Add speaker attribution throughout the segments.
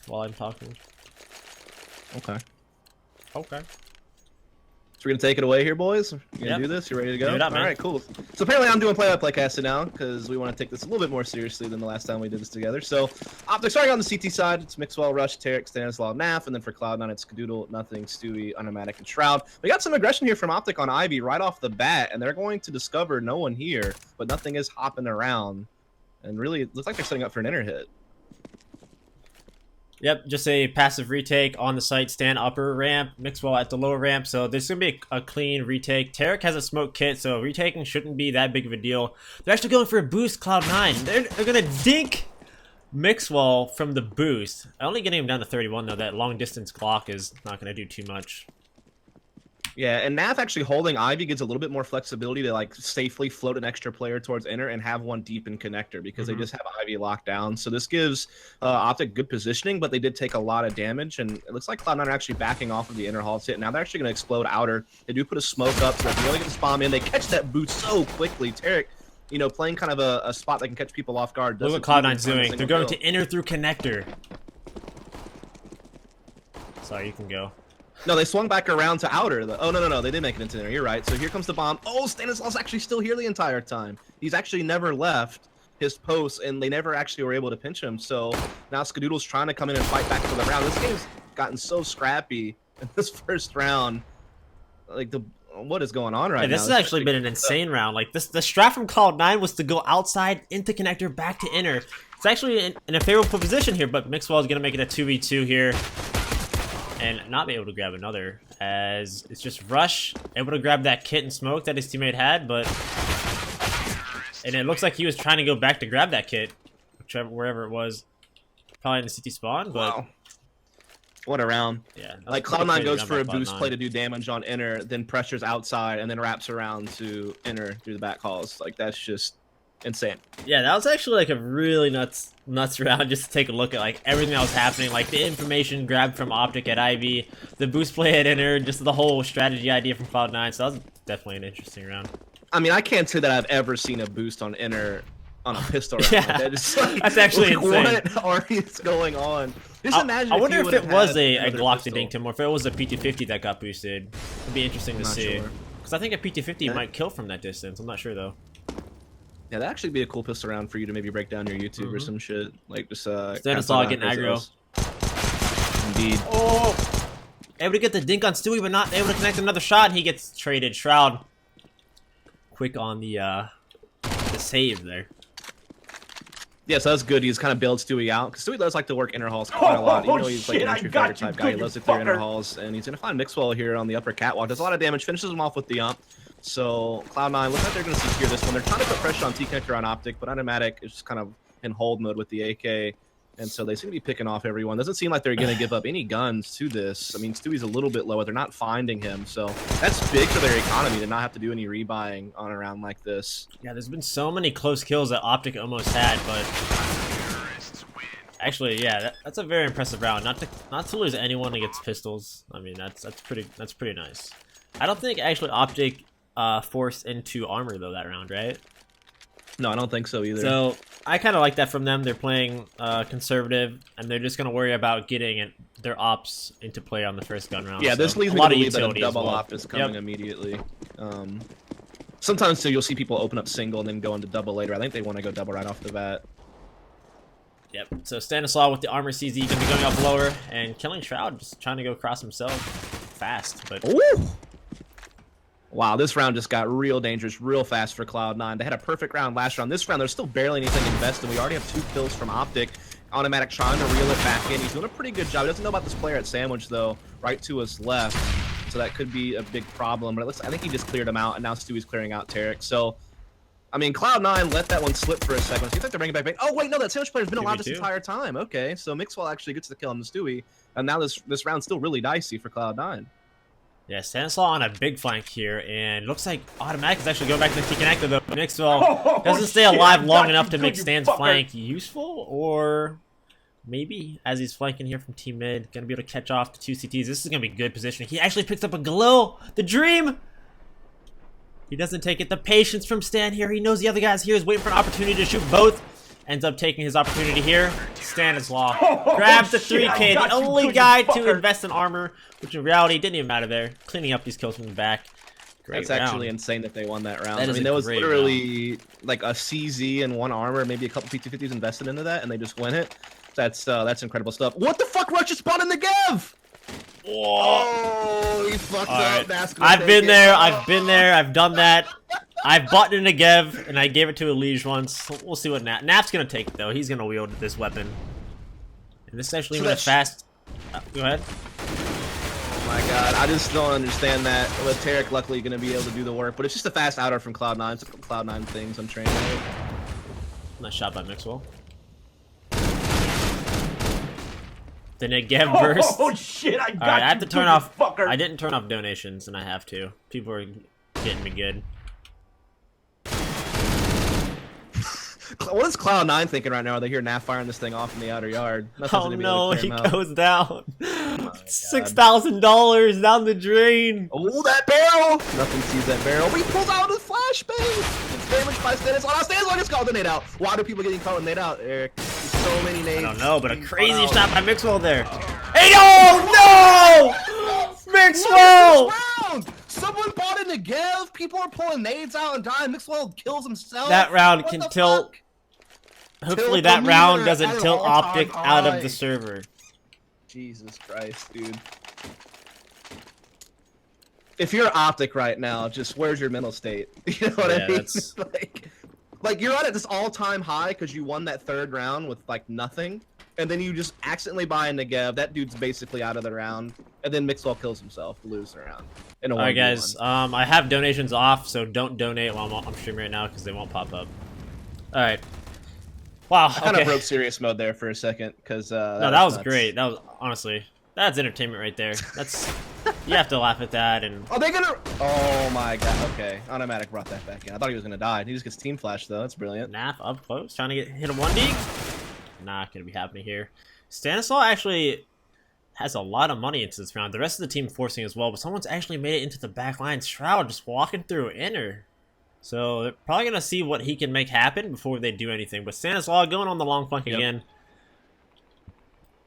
Speaker 1: while I'm talking.
Speaker 2: Okay.
Speaker 1: Okay.
Speaker 2: So we're gonna take it away here, boys. You gonna do this? You ready to go?
Speaker 1: Do it up, man.
Speaker 2: All right, cool. So apparently I'm doing play-by-play casting now because we want to take this a little bit more seriously than the last time we did this together. So Optic starting on the CT side, it's Mixwell, Rush, Tarek, Stanislav, Naf, and then for Cloud9 it's Skadoodle, Nothing, Stewie, Automatic, and Shroud. We got some aggression here from Optic on Ivy right off the bat, and they're going to discover no one here, but Nothing is hopping around, and really it looks like they're setting up for an inner hit.
Speaker 1: Yep, just a passive retake on the site, stand upper ramp, Mixwell at the lower ramp, so there's going to be a clean retake. Tarek has a smoke kit, so retaking shouldn't be that big of a deal. They're actually going for a boost, Cloud9. They're going to dink Mixwell from the boost. Only getting him down to 31, though. That long distance Glock is not going to do too much.
Speaker 2: Yeah, and Naf actually holding Ivy gives a little bit more flexibility to like safely float an extra player towards inner and have one deep in connector because they just have Ivy locked down. So this gives Optic good positioning, but they did take a lot of damage, and it looks like Cloud9 are actually backing off of the inner hall hit. Now they're actually going to explode outer. They do put a smoke up, so they can really get the spawn in. They catch that boot so quickly. Tarek, you know, playing kind of a spot that can catch people off guard.
Speaker 1: Look what Cloud9's doing. They're going to inner through connector. Sorry, you can go.
Speaker 2: No, they swung back around to outer. Oh, no, they did make it into there. You're right. So here comes the bomb. Oh, Stanislav's actually still here the entire time. He's actually never left his post, and they never actually were able to pinch him. So now Skadoodle's trying to come in and fight back for the round. This game's gotten so scrappy in this first round. Like, what is going on right now?
Speaker 1: This has actually been an insane round. Like, the strat from Cloud9 was to go outside, into connector, back to inner. It's actually in a favorable position here, but Mixwell is going to make it a 2v2 here. And not be able to grab another, as it's just Rush able to grab that kit and smoke that his teammate had, and it looks like he was trying to go back to grab that kit, wherever it was, probably in the CT spawn. But
Speaker 2: wow, what a round!
Speaker 1: Yeah,
Speaker 2: like Cloud9 goes for a boost play to do damage on inner, then pressures outside, and then wraps around to inner through the back halls. Like that's just insane.
Speaker 1: Yeah, that was actually like a really nuts round just to take a look at like everything that was happening, like the information grabbed from Optic at Ivy, the boost play at inner, just the whole strategy idea from Cloud9. So that was definitely an interesting round.
Speaker 2: I mean, I can't say that I've ever seen a boost on inner on a pistol round.
Speaker 1: Yeah,
Speaker 2: like that.
Speaker 1: That's actually insane.
Speaker 2: What is going on? Just imagine.
Speaker 1: I wonder if it was a Glock that dinked him, or if it was a P250 that got boosted. It'd be interesting to see. Because I think a P250 might kill from that distance. I'm not sure though.
Speaker 2: Yeah, that'd actually be a cool pistol round for you to maybe break down your YouTube or some shit. Like just
Speaker 1: Stanislav getting aggro.
Speaker 2: Indeed.
Speaker 1: Oh, able to get the dink on Stewie, but not able to connect another shot, and he gets traded. Shroud quick on the save there.
Speaker 2: Yeah, so that's good. He's kind of bailed Stewie out because Stewie does like to work inner halls quite a lot. Even though he's like an entry fighter type guy, he loves to clear inner halls, and he's gonna find Mixwell here on the upper catwalk. Does a lot of damage, finishes him off with the ump. So Cloud9 looks like they're going to secure this one. They're trying to put pressure on T-Connector on Optic, but Automatic is just kind of in hold mode with the AK. And so they seem to be picking off everyone. Doesn't seem like they're going to give up any guns to this. I mean, Stewie's a little bit lower. They're not finding him. So that's big for their economy to not have to do any rebuying on a round like this.
Speaker 1: Yeah, there's been so many close kills that Optic almost had, but actually, yeah, that's a very impressive round. Not to lose anyone against pistols. I mean, that's pretty nice. I don't think actually Optic forced into armor though that round, right?
Speaker 2: No, I don't think so either.
Speaker 1: So I kind of like that from them. They're playing conservative, and they're just going to worry about getting their ops into play on the first gun round.
Speaker 2: Yeah, this leads me to believe that a double op is coming immediately. Sometimes too, you'll see people open up single and then go into double later. I think they want to go double right off the bat.
Speaker 1: Yep. So Stanislav with the armor CZ going to be going up lower and killing Shroud, just trying to go across himself fast. But
Speaker 2: ooh! Wow, this round just got real dangerous real fast for Cloud9. They had a perfect round last round. This round, there's still barely anything invested. We already have 2 kills from Optic. Automatic trying to reel it back in. He's doing a pretty good job. He doesn't know about this player at Sandwich, though, right to his left. So that could be a big problem. But I think he just cleared him out, and now Stewie's clearing out Tarek. So, I mean, Cloud9 let that one slip for a second. So you think they're bringing back. Oh, wait, no, that Sandwich player's been alive this entire time. Okay, so Mixwell actually gets the kill on the Stewie. And now this round's still really dicey for Cloud9.
Speaker 1: Yeah, Stanislav on a big flank here, and looks like Automatic is actually going back to the T-Connector, though. Mixwell doesn't stay alive long enough to make Stan's flank useful, or maybe as he's flanking here from Team Mid, going to be able to catch off the 2 CTs. This is going to be good positioning. He actually picks up a Galil, the dream! He doesn't take it. The patience from Stan here. He knows the other guy's here. He's waiting for an opportunity to shoot both. ends up taking his opportunity here. Stanislaw grabs the 3K, the only guy to invest in armor, which in reality didn't even matter there. Cleaning up these kills from the back. Great
Speaker 2: That's
Speaker 1: round.
Speaker 2: actually insane that they won that round.
Speaker 1: That
Speaker 2: I
Speaker 1: is
Speaker 2: mean,
Speaker 1: a
Speaker 2: there was
Speaker 1: great
Speaker 2: literally like a CZ and one armor, maybe a couple P250s invested into that, and they just win it. That's incredible stuff. What the fuck? Rush just spawned in the Gev! Oh, he fucked up.
Speaker 1: Right. I've been there. I've done that. I've bought in a Gev, and I gave it to a Liege once. We'll see what Nap's gonna take it, though. He's gonna wield this weapon. And this is actually even a fast... go ahead.
Speaker 2: Oh my god, I just don't understand that. With Tarek luckily gonna be able to do the work, but it's just a fast outer from Cloud9. It's Cloud9 things I'm training with.
Speaker 1: Nice shot by Mixwell. The Negev burst.
Speaker 3: Oh shit! I got
Speaker 1: Alright, I have to turn off.
Speaker 3: fucker.
Speaker 1: I didn't turn off donations, and I have to. People are getting me good.
Speaker 2: What is Cloud9 thinking right now? Are they hear Naf firing this thing off in the outer yard?
Speaker 1: Oh no, he goes down. $6,000 down the drain.
Speaker 2: Oh, that barrel! Nothing sees that barrel. But he pulls out his flashbang. It's damaged by Stanislaw. Now Stanislaw gets called the nade out. Why do people getting called the nade out, Eric? There's so many nades.
Speaker 1: I don't know, but a crazy shot by Mixwell there. Hey, no! Mixwell!
Speaker 2: Someone bought in the Gev. People are pulling nades out and dying. Mixwell kills himself.
Speaker 1: That round can tilt. Hopefully that round doesn't tilt Optic out of the server.
Speaker 2: Jesus Christ, dude. If you're Optic right now, just where's your mental state? You know what I mean?
Speaker 1: That's...
Speaker 2: like you're at this all-time high because you won that third round with like nothing, and then you just accidentally buy a Negev. That dude's basically out of the round, and then Mixwell kills himself to lose the round.
Speaker 1: All right, guys. I have donations off, so don't donate while I'm streaming right now because they won't pop up. All right. Wow.
Speaker 2: I kind of broke serious mode there for a second because
Speaker 1: no, that was great. That was honestly, that's entertainment right there. That's you have to laugh at that. And
Speaker 2: are they gonna? Oh my god. Okay, Automatic brought that back in. I thought he was gonna die. He just gets team flash though. That's brilliant.
Speaker 1: Naf up close, trying to hit a 1D. Not gonna be happening here. Stanislaw actually has a lot of money into this round. The rest of the team forcing as well, but someone's actually made it into the back line. Shroud just walking through inner. So they're probably going to see what he can make happen before they do anything. But Stanislaw going on the long flank again.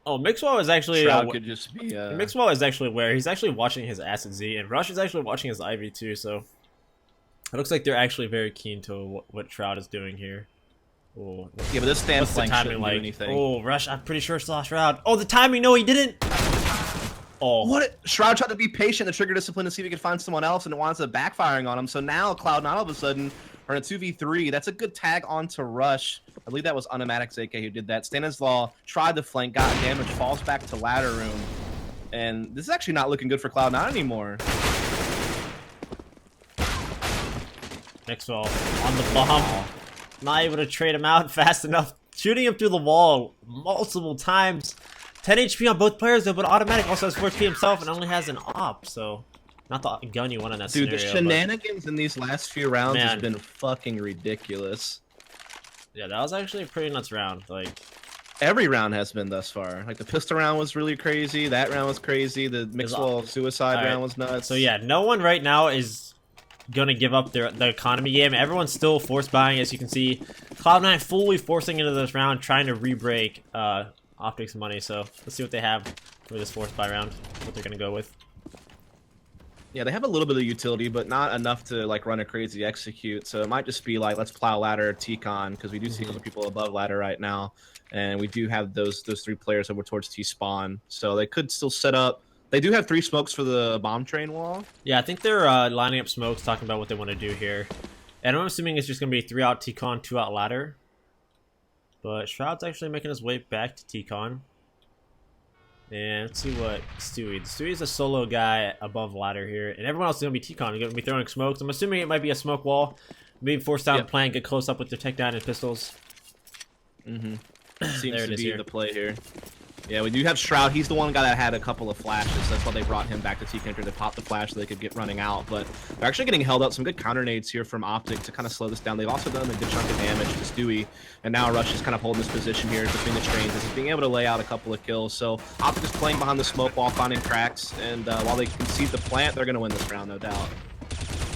Speaker 1: Oh, Mixwell is actually...
Speaker 2: Shroud could just be...
Speaker 1: Mixwell is actually aware. He's actually watching his Acid Z, and Rush is actually watching his Ivy too, so... It looks like they're actually very keen to what Shroud is doing here. Oh,
Speaker 2: yeah, but this stand flank shouldn't
Speaker 1: like?
Speaker 2: do anything.
Speaker 1: Oh, Rush, I'm pretty sure saw Shroud. Oh, the timing, no, he didn't! Oh.
Speaker 2: What? Shroud tried to be patient, the trigger discipline to see if he could find someone else, and it winds up backfiring on him. So now Cloud9 all of a sudden are in a 2v3. That's a good tag onto Rush. I believe that was Unamatic's AK who did that. Stanislaw tried to flank, got damage, falls back to ladder room. And this is actually not looking good for Cloud9 anymore.
Speaker 1: Mixwell on the bomb. Not able to trade him out fast enough. Shooting him through the wall multiple times. 10 HP on both players though, but Automatic also has 4 HP himself and only has an op, so not the gun you want in that
Speaker 2: scenario. Dude, the shenanigans in these last few rounds has been fucking ridiculous.
Speaker 1: Yeah, that was actually a pretty nuts round. Like
Speaker 2: every round has been thus far. Like the pistol round was really crazy. That round was crazy. The Mixwell suicide round was nuts.
Speaker 1: So yeah, no one right now is gonna give up the economy game. Everyone's still force buying, as you can see. Cloud9 fully forcing into this round, trying to re-break Optic's money. So let's see what they have for this force buy round. What they're gonna go with.
Speaker 2: Yeah, they have a little bit of utility, but not enough to like run a crazy execute. So it might just be like, let's plow ladder T-Con, because we do see other people above ladder right now, and we do have those 3 players over towards T-spawn. So they could still set up. They do have 3 smokes for the bomb train wall.
Speaker 1: Yeah, I think they're lining up smokes, talking about what they want to do here. And I'm assuming it's just gonna be 3 out T-Con, 2 out ladder. But Shroud's actually making his way back to T-Con. And let's see what Stewie. Stewie's a solo guy above ladder here, and everyone else is gonna be T-Con. They're gonna be throwing smokes. I'm assuming it might be a smoke wall, being forced down the plant, get close up with their tech down and pistols.
Speaker 2: Seems to be the play here. Yeah, we do have Shroud. He's the one guy that had a couple of flashes. That's why they brought him back to T-Counter to pop the flash so they could get running out. But they're actually getting held out. Some good counter nades here from Optic to kind of slow this down. They've also done a good chunk of damage to Stewie. And now Rush is kind of holding this position here between the trains. He's being able to lay out a couple of kills. So Optic is playing behind the smoke wall, finding cracks. And while they concede the plant, they're going to win this round, no doubt.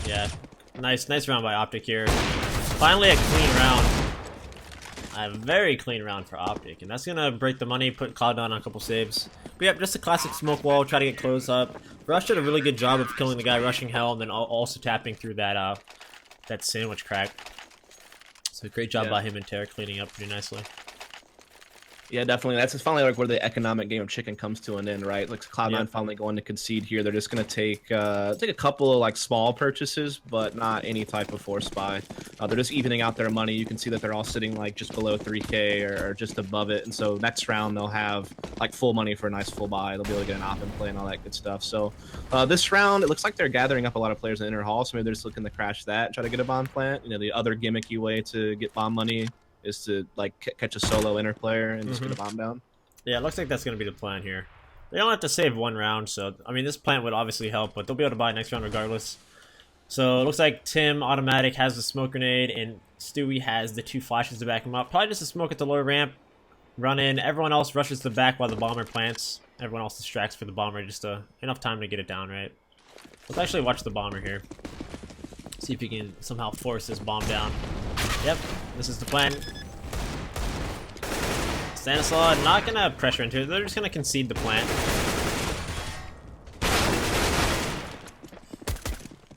Speaker 1: Yeah, nice round by Optic here. Finally a clean round. A very clean round for Optic, and that's gonna break the money, put cloud9 on a couple saves. But yeah, just a classic smoke wall, try to get close up. Rush did a really good job of killing the guy rushing hell, and then also tapping through that that sandwich crack. So great job by him and Tarek cleaning up pretty nicely.
Speaker 2: Yeah, definitely. That's finally like where the economic game of chicken comes to an end, right? Like cloud9 finally going to concede here. They're just going to take a couple of like small purchases, but not any type of force buy. They're just evening out their money. You can see that they're all sitting like just below 3K or just above it. And so next round they'll have like full money for a nice full buy. They'll be able to get an op and play and all that good stuff. So this round, it looks like they're gathering up a lot of players in the inner hall. So maybe they're just looking to crash that, try to get a bomb plant. You know, the other gimmicky way to get bomb money is to like catch a solo inner player and just get a bomb down.
Speaker 1: Yeah, it looks like that's going to be the plan here. They don't have to save one round, so I mean this plant would obviously help, but they'll be able to buy next round regardless. So it looks like Tim automatic has the smoke grenade and Stewie has the 2 flashes to back him up. Probably just a smoke at the lower ramp, run in. Everyone else rushes the back while the bomber plants. Everyone else distracts for the bomber, just enough time to get it down, right? Let's actually watch the bomber here. See if he can somehow force this bomb down. Yep, this is the plan. Stanislaw not gonna pressure into it, they're just gonna concede the plant.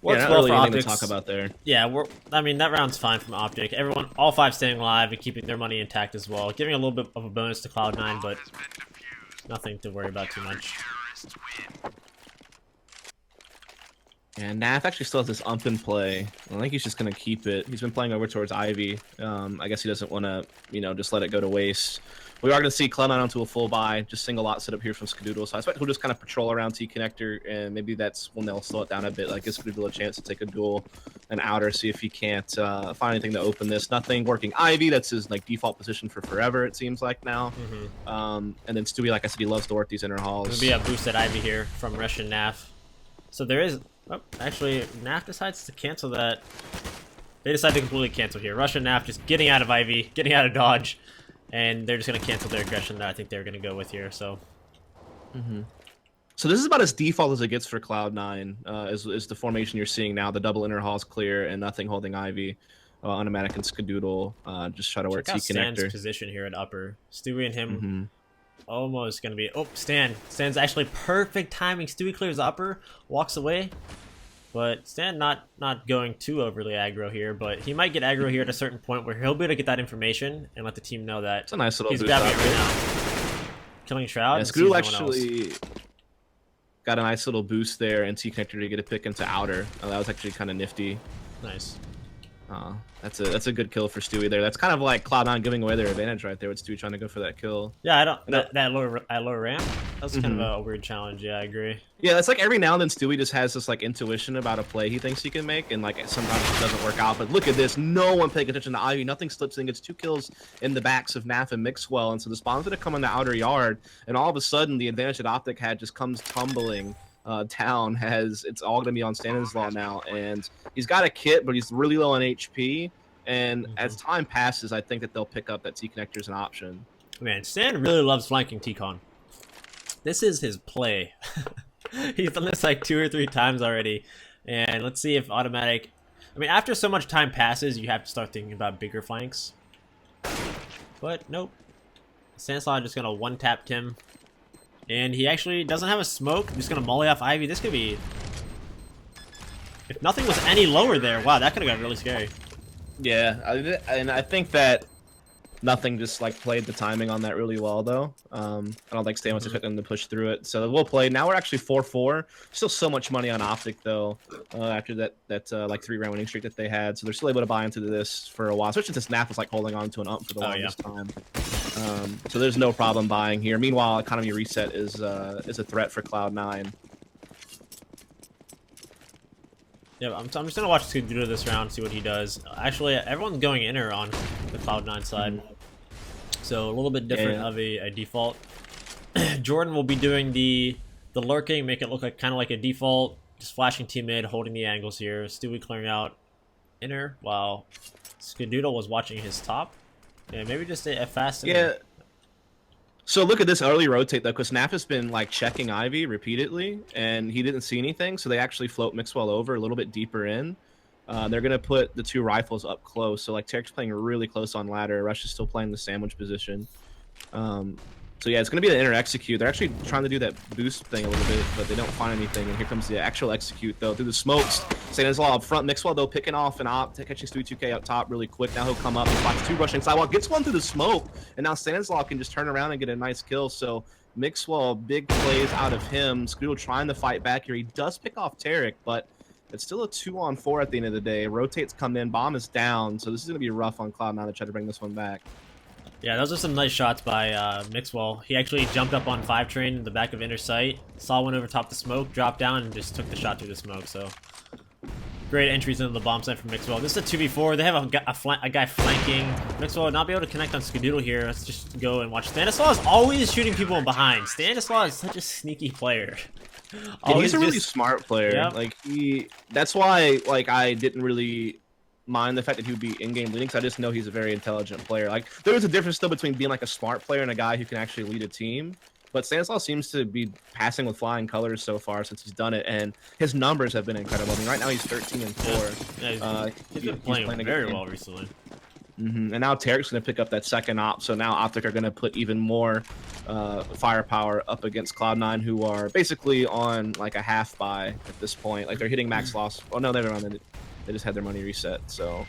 Speaker 2: Works well really for Optics. To talk about there.
Speaker 1: Yeah, I mean that round's fine from Optic. Everyone, all 5 staying alive and keeping their money intact as well, giving a little bit of a bonus to cloud9, but nothing to worry about too much.
Speaker 2: And Naf actually still has this ump in play. I think he's just going to keep it. He's been playing over towards Ivy. I guess he doesn't want to, you know, just let it go to waste. We are going to see Cloud9 onto a full buy. Just single lot set up here from Skadoodle. So I expect he'll just kind of patrol around T-Connector, and maybe that's when they'll slow it down a bit. Like, give Skadoodle a chance to take a duel and outer, see if he can't find anything to open this. Nothing working. Ivy, that's his like default position for forever, it seems like now. And then Stewie, like I said, he loves to work these inner halls.
Speaker 1: There'll be a boosted Ivy here from Russian Naf. So there is... Oh, actually, Naf decides to cancel that. They decide to completely cancel here. Russian Naf just getting out of Ivy, getting out of dodge, and they're just going to cancel their aggression that I think they're going to go with here. So,
Speaker 2: So this is about as default as it gets for Cloud9. Is the formation you're seeing now? The double inner halls clear and nothing holding Ivy. Automatic and Skadoodle just try to work T-Connector.
Speaker 1: Stan's position here at upper. Stewie and him. Almost gonna be. Oh, Stan's actually perfect timing. Stewie clears upper, walks away, but Stan not going too overly aggro here. But he might get aggro here at a certain point where he'll be able to get that information and let the team know that
Speaker 2: it's a nice little
Speaker 1: he's
Speaker 2: boost
Speaker 1: grabbing it right now. Killing Shroud.
Speaker 2: Yeah, Skadoodle actually got a nice little boost there and T-Connector to get a pick into outer. That was actually kind of nifty.
Speaker 1: Nice.
Speaker 2: That's a good kill for Stewie there. That's kind of like Cloud9 giving away their advantage right there with Stewie trying to go for that kill.
Speaker 1: Yeah, I don't that lower ramp. That's kind of a weird challenge. Yeah, I agree.
Speaker 2: Yeah, it's like every now and then Stewie just has this like intuition about a play he thinks he can make, and like sometimes it doesn't work out. But look at this, no one paying attention to Ivy. Nothing slips in. Gets 2 kills in the backs of Naf and Mixwell, and so the spawn's gonna come in the outer yard, and all of a sudden the advantage that Optic had just comes tumbling. Down it's all gonna be on Stanislaw now, and he's got a kit, but he's really low on HP. And as time passes, I think that they'll pick up that T-Connector as an option.
Speaker 1: Man, Stan really loves flanking T-Con. This is his play. He's done this like 2 or 3 times already. And let's see if automatic... I mean, after so much time passes, you have to start thinking about bigger flanks. But nope. Stanislaw just gonna one-tap Tim. And he actually doesn't have a smoke. I'm just gonna molly off Ivy. This could be... If nothing was any lower there, wow, that could have got really scary.
Speaker 2: Yeah, and I think that nothing just like played the timing on that really well though. I don't think Stan was expecting them to push through it, so we'll play. Now we're actually 4-4. Still so much money on Optic though. After that like 3-round winning streak that they had, so they're still able to buy into this for a while. Especially since Naf was like holding on to an ump for the longest time. So there's no problem buying here. Meanwhile, economy reset is a threat for Cloud9.
Speaker 1: Yeah, I'm just gonna watch Skadoodle this round, see what he does. Actually, everyone's going inner on the Cloud9 side, so a little bit different of a default. Jordan will be doing the lurking, make it look like kind of like a default, just flashing team mid, holding the angles here. Stewie clearing out inner, while Skadoodle was watching his top. Yeah, maybe just a fast.
Speaker 2: Yeah. So look at this early rotate though, because Naf has been like checking Ivy repeatedly, and he didn't see anything, so they actually float Mixwell over a little bit deeper in, They're gonna put the 2 rifles up close. So like Tarek's playing really close on ladder. Rush is still playing the sandwich position. So yeah, it's gonna be the inner execute. They're actually trying to do that boost thing a little bit, but they don't find anything. And here comes the actual execute though through the smokes. Stanislaw up front. Mixwell though picking off an op, catching Stewie 2K up top really quick. Now he'll come up. He spots 2 rushing sidewalk, gets one through the smoke, and now Stanislaw can just turn around and get a nice kill. So Mixwell, big plays out of him. Scoodle trying to fight back here. He does pick off Tarek, but it's still a 2-on-4 at the end of the day. Rotates come in, bomb is down, so this is gonna be rough on Cloud9 to try to bring this one back.
Speaker 1: Yeah, those are some nice shots by Mixwell. He actually jumped up on 5 train in the back of inner sight, saw one over top the smoke, dropped down, and just took the shot through the smoke. So great entries into the bomb site from Mixwell. This is a 2v4. They have a guy flanking. Mixwell would not be able to connect on Skadoodle here. Let's just go and watch. Stanislaw is always shooting people in behind. Stanislaw is such a sneaky player.
Speaker 2: Yeah, he's a really smart player. Yep. Like that's why like I didn't really mind the fact that he would be in-game leading, because I just know he's a very intelligent player. Like there is a difference still between being like a smart player and a guy who can actually lead a team. But Stanislaw seems to be passing with flying colors so far since he's done it, and his numbers have been incredible. I mean, right now he's 13-4.
Speaker 1: Yeah, he's been playing very well recently.
Speaker 2: And now Tarek's going to pick up that second op, so now Optic are going to put even more firepower up against Cloud9, who are basically on like a half buy at this point. Like they're hitting max loss. Oh no, never mind. They just had their money reset, so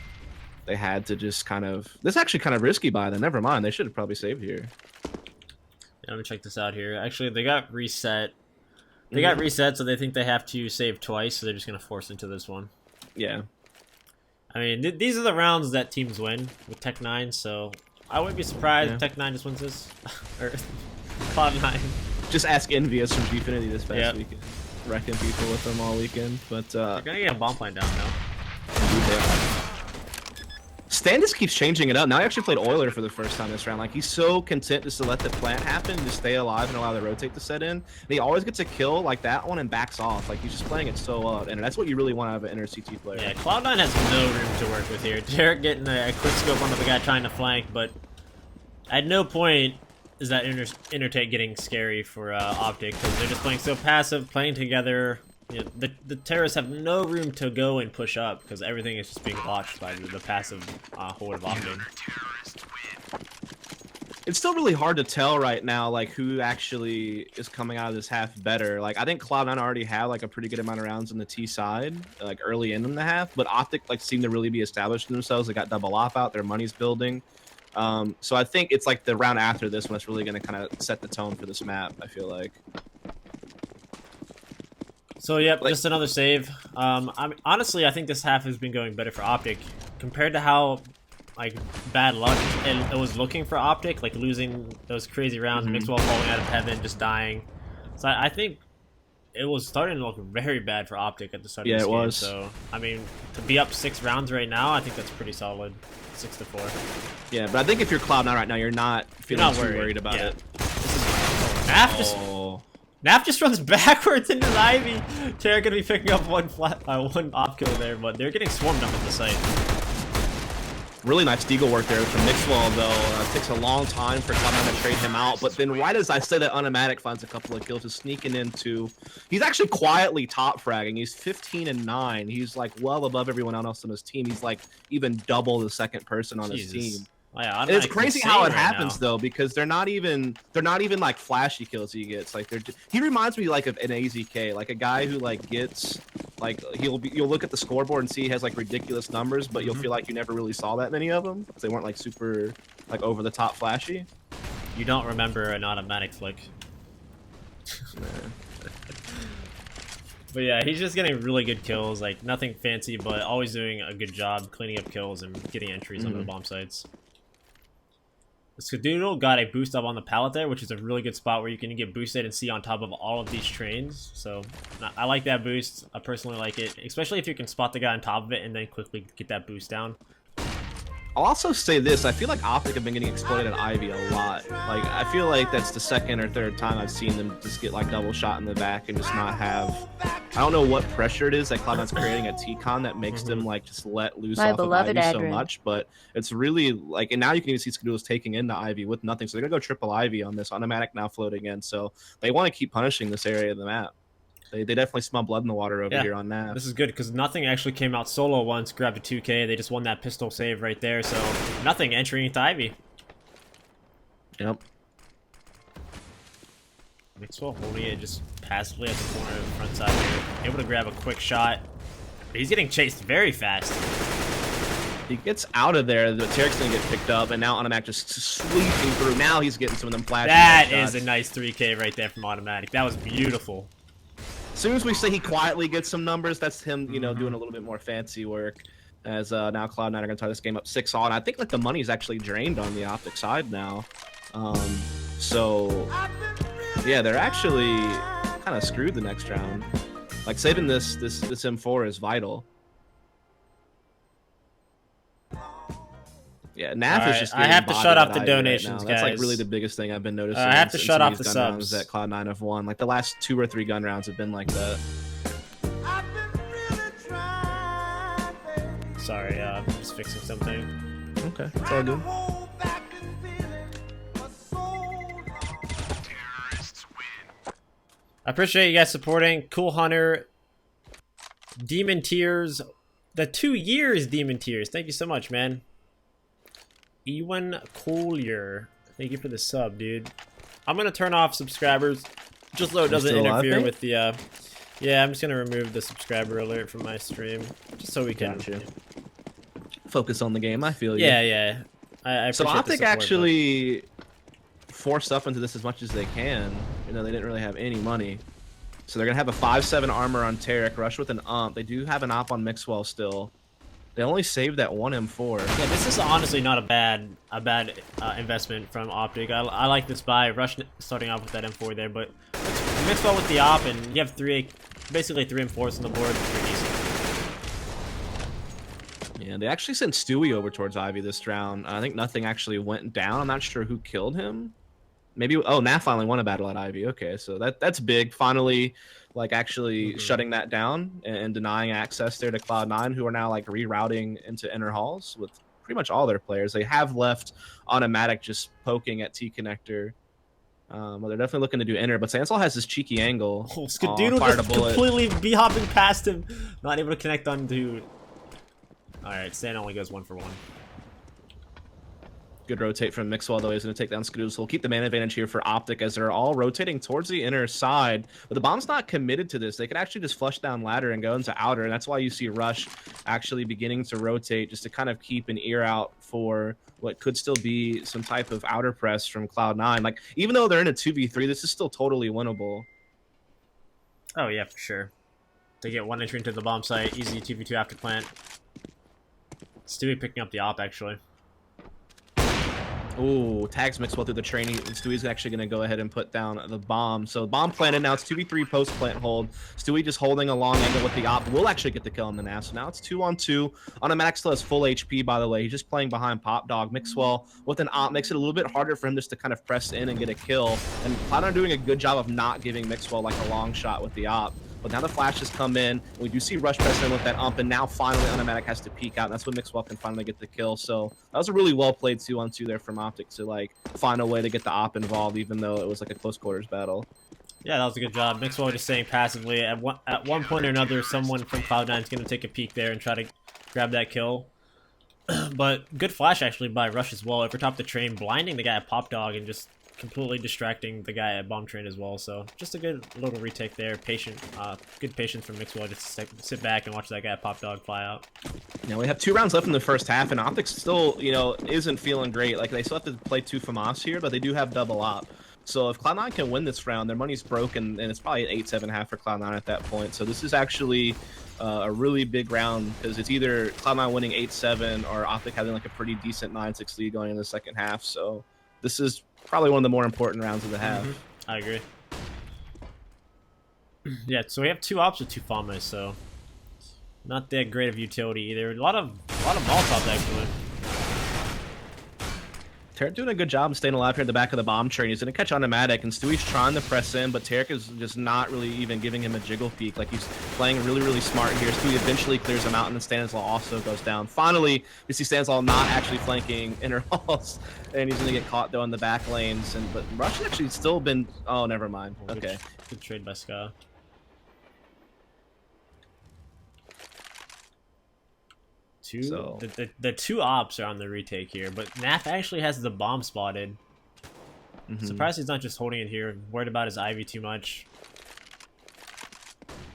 Speaker 2: they had to just kind of... This is actually kind of risky by them. Never mind. They should have probably saved here.
Speaker 1: Yeah, let me check this out here. Actually, they got reset. They got reset, so they think they have to save twice, so they're just going to force into this one.
Speaker 2: Yeah.
Speaker 1: I mean, these are the rounds that teams win with Tech9, so I wouldn't be surprised if Tech9 just wins this. Or Cloud9.
Speaker 2: Just ask Envious from Gfinity this past weekend. Wrecking people with them all weekend. But
Speaker 1: they're going to get a bomb plane down now.
Speaker 2: Stan just keeps changing it up. Now he actually played Euler for the first time this round. Like he's so content just to let the plant happen, just stay alive and allow the rotate to set in. And he always gets a kill like that one and backs off. Like he's just playing it so up, and that's what you really want out of an inner CT player.
Speaker 1: Yeah, Cloud9 has no room to work with here. Derek getting a quick scope onto the guy trying to flank, but at no point is that inner take getting scary for Optic, because they're just playing so passive, playing together. You know, the terrorists have no room to go and push up because everything is just being watched by the passive horde of Optic.
Speaker 2: It's still really hard to tell right now, like who actually is coming out of this half better. Like I think Cloud9 already have like a pretty good amount of rounds on the T side, like early in the half, but Optic like seem to really be established themselves. They got double op out, their money's building. So I think it's like the round after this one that's really going to kind of set the tone for this map, I feel like.
Speaker 1: So yep, just another save. Honestly, I think this half has been going better for Optic compared to how like bad luck it was looking for Optic, like losing those crazy rounds, Mixwell falling out of heaven, just dying. So I think it was starting to look very bad for Optic at the start of this game. Yeah, it was. So I mean, to be up 6 rounds right now, I think that's pretty solid. 6-4.
Speaker 2: Yeah, but I think if you're Cloud9 right now, you're not feeling too worried about it.
Speaker 1: Naf just runs backwards into the Ivy. Tarek gonna be picking up one op kill there, but they're getting swarmed up at the site.
Speaker 2: Really nice deagle work there from Mixwell, though. It takes a long time for Cloud9 to trade him out, but then right as I say that, Unimatic finds a couple of kills, just sneaking into... He's actually quietly top fragging. He's 15-9. He's like well above everyone else on his team. He's like even double the second person on his team.
Speaker 1: Oh, yeah,
Speaker 2: and it's crazy how it happens though, because they're not even like flashy kills he gets. Like he reminds me like of an AZK, like a guy who like gets like you'll look at the scoreboard and see he has like ridiculous numbers, but you'll feel like you never really saw that many of them because they weren't like super like over the top flashy.
Speaker 1: You don't remember an automatic flick. But yeah, he's just getting really good kills, like nothing fancy, but always doing a good job cleaning up kills and getting entries onto the bomb sites. Skadoodle got a boost up on the pallet there, which is a really good spot where you can get boosted and see on top of all of these trains. So I like that boost. I personally like it, especially if you can spot the guy on top of it and then quickly get that boost down.
Speaker 2: I'll also say this, I feel like Optic have been getting exploited at Ivy a lot. Like, I feel like that's the second or third time I've seen them just get like double shot in the back and just not have... I don't know what pressure it is that Cloud9's creating at TCon that makes them like just let loose off of Ivy so much, but it's really like... And now you can even see Skadoodle's taking into Ivy with nothing, so they're gonna go triple Ivy on this. Automatic now floating in, so they want to keep punishing this area of the map. They definitely smell blood in the water over
Speaker 1: Yeah,
Speaker 2: here on Nav.
Speaker 1: this is good because Nothing actually came out solo once, grabbed a 2K. They just won that pistol save right there. So Nothing entering into Ivy.
Speaker 2: Yep.
Speaker 1: Mixwell holding it just passively at the corner of the front side here. Able to grab a quick shot. But he's getting chased very fast.
Speaker 2: He gets out of there, but Tarek's gonna get picked up, and now Automatic just sweeping through. Now he's getting some of them flashes.
Speaker 1: That is a nice 3K right there from Automatic. That was beautiful.
Speaker 2: As soon as we say he quietly gets some numbers, that's him, you know, doing a little bit more fancy work. As now Cloud9 are gonna tie this game up 6-all, and I think like the money's actually drained on the Optic side now. So yeah, they're actually kind of screwed the next round. Like saving this M4 is vital. Yeah, Naf is just.
Speaker 1: I have to shut off the donations,
Speaker 2: right,
Speaker 1: guys.
Speaker 2: That's like really the biggest thing I've been noticing.
Speaker 1: I have to shut off the
Speaker 2: gun
Speaker 1: subs
Speaker 2: rounds that Cloud9 have won. Like the last 2 or 3 gun rounds have been like that.
Speaker 1: Sorry, I'm just fixing something.
Speaker 2: Okay, it's all good.
Speaker 1: I appreciate you guys supporting. Cool Hunter, Demon Tears, the 2 years Demon Tears. Thank you so much, man. Ewan Collier, thank you for the sub, dude. I'm gonna turn off subscribers just so it doesn't interfere with the. Yeah, I'm just gonna remove the subscriber alert from my stream just so we can.
Speaker 2: Gotcha. Focus on the game. I feel you.
Speaker 1: Yeah, yeah. I
Speaker 2: so
Speaker 1: appreciate
Speaker 2: Optic
Speaker 1: the support,
Speaker 2: actually forced stuff into this as much as they can. You know, they didn't really have any money. So they're going to have a 5-7 armor on Tarek, rush with an ump. They do have an op on Mixwell still. They only saved that 1 M4.
Speaker 1: Yeah, this is honestly not a bad investment from Optic. I like this buy. Rush starting off with that M4 there, but Mixwell with the op, and you have basically 3 M4s on the board. It's pretty decent.
Speaker 2: Yeah, they actually sent Stewie over towards Ivy this round. I think Nothing actually went down. I'm not sure who killed him. Maybe, oh, Naf finally won a battle at Ivy. Okay, so that's big. Finally, like, actually shutting that down and denying access there to Cloud9, who are now, like, rerouting into inner halls with pretty much all their players. They have left Automatic just poking at T-Connector. Well, they're definitely looking to do inner, but Sansol has this cheeky angle.
Speaker 1: Oh, Skadoodle just completely be-hopping past him. Not able to connect on dude. Alright, Stan only goes 1 for 1.
Speaker 2: Good rotate from Mixwell, though. He's going to take down Skadoodle, so we'll keep the man advantage here for Optic as they're all rotating towards the inner side. But the bomb's not committed to this. They could actually just flush down ladder and go into outer, and that's why you see Rush actually beginning to rotate just to kind of keep an ear out for what could still be some type of outer press from Cloud9. Like, even though they're in a 2v3, this is still totally winnable.
Speaker 1: Oh, yeah, for sure. They get 1 entry into the bomb site. Easy 2v2 after plant. Stewie picking up the op, actually.
Speaker 2: Ooh, tags Mixwell through the training. Stewie's actually going to go ahead and put down the bomb. So bomb planted. Now it's 2v3 post-plant hold. Stewie just holding a long angle with the op. Will actually get the kill on the NAS. So now it's 2-on-2. Automatic still has full HP, by the way. He's just playing behind Pop Dog. Mixwell with an op makes it a little bit harder for him just to kind of press in and get a kill. And Cloud9 are doing a good job of not giving Mixwell like a long shot with the op. But now the flashes come in. We do see Rush press in with that ump, and now finally Automatic has to peek out. And that's when Mixwell can finally get the kill. So that was a really well played 2-on-2 there from Optic to like find a way to get the op involved, even though it was like a close quarters battle. Yeah,
Speaker 1: that was a good job. Mixwell just saying passively at one point or another, someone from Cloud9 is going to take a peek there and try to grab that kill. But good flash actually by Rush as well over top the train, blinding the guy at Pop Dog and just completely distracting the guy at Bomb Train as well. So just a good little retake there. Good patience from Mixwell just to sit back and watch that guy at Pop Dog fly out.
Speaker 2: Now we have 2 rounds left in the first half, and Optic still, you know, isn't feeling great. Like, they still have to play 2 FAMAS here, but they do have double op. So if Cloud9 can win this round, their money's broken, and it's probably an 8-7 half for Cloud9 at that point. So this is actually a really big round, because it's either Cloud9 winning 8-7 or Optic having like a pretty decent 9-6 lead going in the second half. So this is probably one of the more important rounds of the half.
Speaker 1: I agree. Yeah, so we have 2 ops with 2 FAMAs, so not that great of utility either. A lot of Molotovs actually.
Speaker 2: Tarek doing a good job of staying alive here at the back of the bomb train. He's going to catch Automatic, and Stewie's trying to press in, but Tarek is just not really even giving him a jiggle peek. Like, he's playing really, really smart here. Stewie eventually clears him out, and then Stanislaw also goes down. Finally, you see Stanislaw not actually flanking inner halls, and he's going to get caught, though, in the back lanes. But Rush has actually still been... Oh, never mind. Okay.
Speaker 1: Good trade by Ska.
Speaker 2: So
Speaker 1: The two ops are on the retake here, but Naf actually has the bomb spotted. Surprised he's not just holding it here. Worried about his Ivy too much.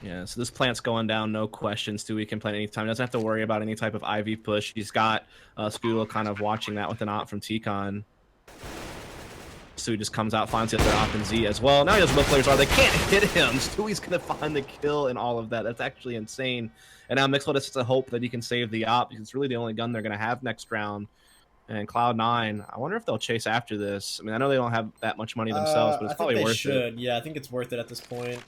Speaker 2: Yeah, so this plant's going down, no question. Stewie can plant anytime. Doesn't have to worry about any type of Ivy push. He's got Skula kind of watching that with an op from T-Con. Stewie just comes out, finds the other op in Z as well. Now he knows where players are. They can't hit him. Stewie's going to find the kill and all of that. That's actually insane. And now Mixwell just has to hope that he can save the op, because it's really the only gun they're going to have next round. And Cloud9, I wonder if they'll chase after this. I mean, I know they don't have that much money themselves, but it's probably worth it.
Speaker 1: Yeah, I think it's worth it at this point.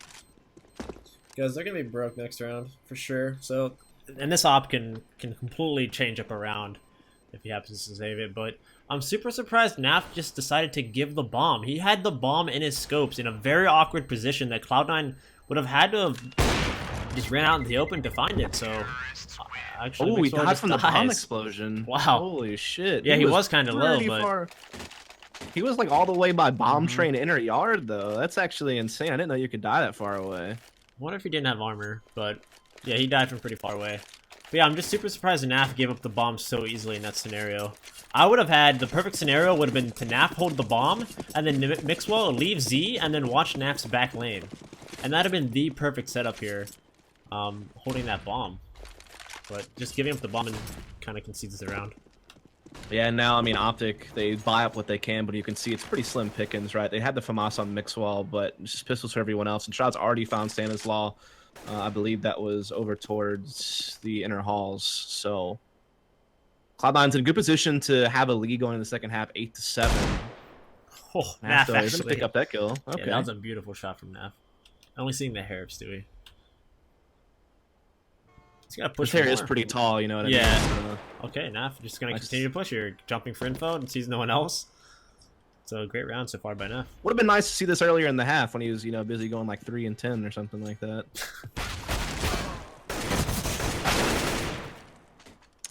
Speaker 1: Because they're going to be broke next round, for sure. So, and this op can completely change up a round if he happens to save it. But I'm super surprised Naf just decided to give the bomb. He had the bomb in his scopes in a very awkward position that Cloud9 would have had to have just ran out in the open to find it. So, actually,
Speaker 2: oh, he died from the bomb
Speaker 1: dies.
Speaker 2: explosion.
Speaker 1: Wow.
Speaker 2: Holy shit.
Speaker 1: Yeah, he was kind of low, but...
Speaker 2: Far. He was like all the way by bomb train inner yard, though. That's actually insane. I didn't know you could die that far away.
Speaker 1: I wonder if he didn't have armor, but yeah, he died from pretty far away. But yeah, I'm just super surprised Naf gave up the bomb so easily in that scenario. I would have had, the perfect scenario would have been to Naf hold the bomb, and then Mixwell leave Z, and then watch Naf's back lane. And that would have been the perfect setup here, holding that bomb. But just giving up the bomb and kind of concedes the round.
Speaker 2: Yeah, now, I mean, Optic, they buy up what they can, but you can see it's pretty slim pickings, right? They had the FAMAS on Mixwell, but just pistols for everyone else. And Shroud's already found Stanislaw. I believe that was over towards the inner halls. So Cloud9's in a good position to have a lead going in the second half, 8-7.
Speaker 1: Oh, Naf
Speaker 2: actually going to pick up that kill. Okay.
Speaker 1: Yeah, that was a beautiful shot from Naf. Only seeing the hair of Stewie. He's got to push.
Speaker 2: His hair is pretty tall, you know what I mean?
Speaker 1: Yeah. Okay, Naf just going to continue to push here. Jumping for info and sees no one else. So great round so far by Naf.
Speaker 2: Would have been nice to see this earlier in the half when he was, you know, busy going like 3 and 10 or something like that.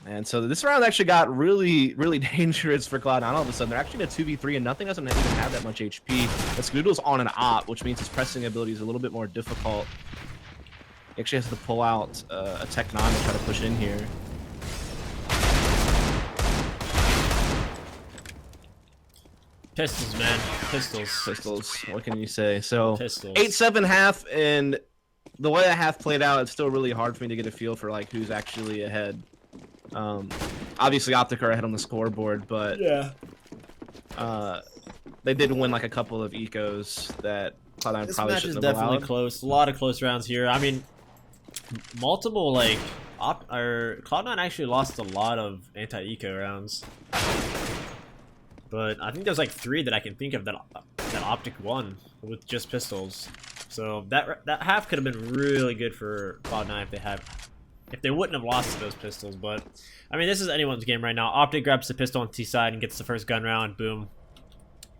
Speaker 2: And so this round actually got really, really dangerous for Cloud9. All of a sudden, they're actually in a 2v3, and nothing doesn't even have that much HP. Scoodle's on an op, which means his pressing ability is a little bit more difficult. He actually has to pull out a Tech 9 to try to push in here.
Speaker 1: Pistols, man. Pistols.
Speaker 2: Pistols. What can you say? So,
Speaker 1: Pistols.
Speaker 2: 8-7 half, and the way that half played out, it's still really hard for me to get a feel for like who's actually ahead. Obviously, Optic are ahead on the scoreboard, but
Speaker 1: yeah,
Speaker 2: they did win like a couple of ecos that Cloud9
Speaker 1: this
Speaker 2: probably
Speaker 1: match is
Speaker 2: shouldn't have
Speaker 1: definitely
Speaker 2: allowed.
Speaker 1: close. A lot of close rounds here. I mean, multiple like Cloud9 actually lost a lot of anti-eco rounds, but I think there's like 3 that I can think of that Optic won with just pistols. So that half could have been really good for Cloud9 if they wouldn't have lost those pistols. But I mean, this is anyone's game right now. Optic grabs the pistol on T side and gets the first gun round. Boom,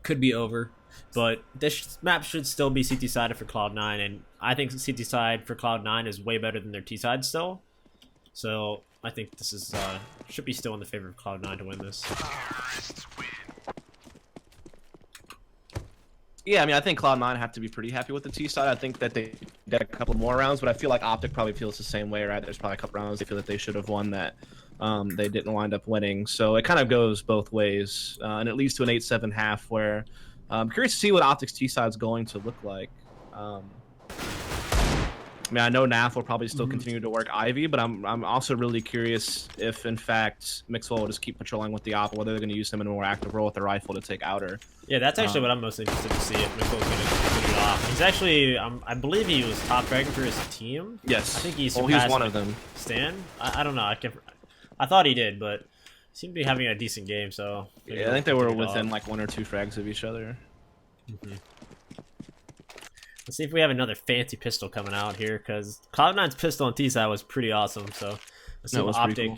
Speaker 1: could be over. But this map should still be CT sided for Cloud9, and I think CT side for Cloud9 is way better than their T side still. So I think this is should be still in the favor of Cloud9 to win this.
Speaker 2: Yeah, I mean, I think Cloud9 have to be pretty happy with the T side. I think that they did a couple more rounds, but I feel like Optic probably feels the same way, right? There's probably a couple rounds they feel that they should have won that they didn't wind up winning. So it kind of goes both ways, and it leads to an 8-7 half where I'm curious to see what Optic's T side is going to look like. I mean, I know Naf will probably still continue to work Ivy, but I'm also really curious if, in fact, Mixwell will just keep patrolling with the op, or whether they're going to use him in a more active role with the rifle to take outer.
Speaker 1: Yeah, that's actually what I'm most interested to see if Mixwell's going to do it off. He's actually, I believe he was top dragon for his team.
Speaker 2: Yes.
Speaker 1: I think he
Speaker 2: well, he was one of them.
Speaker 1: Stan? I don't know. I thought he did, but he seemed to be having a decent game, so...
Speaker 2: Yeah, I think they were within like 1 or 2 frags of each other.
Speaker 1: Let's see if we have another fancy pistol coming out here, because Cloud9's pistol on T-side was pretty awesome, so let's see if Optic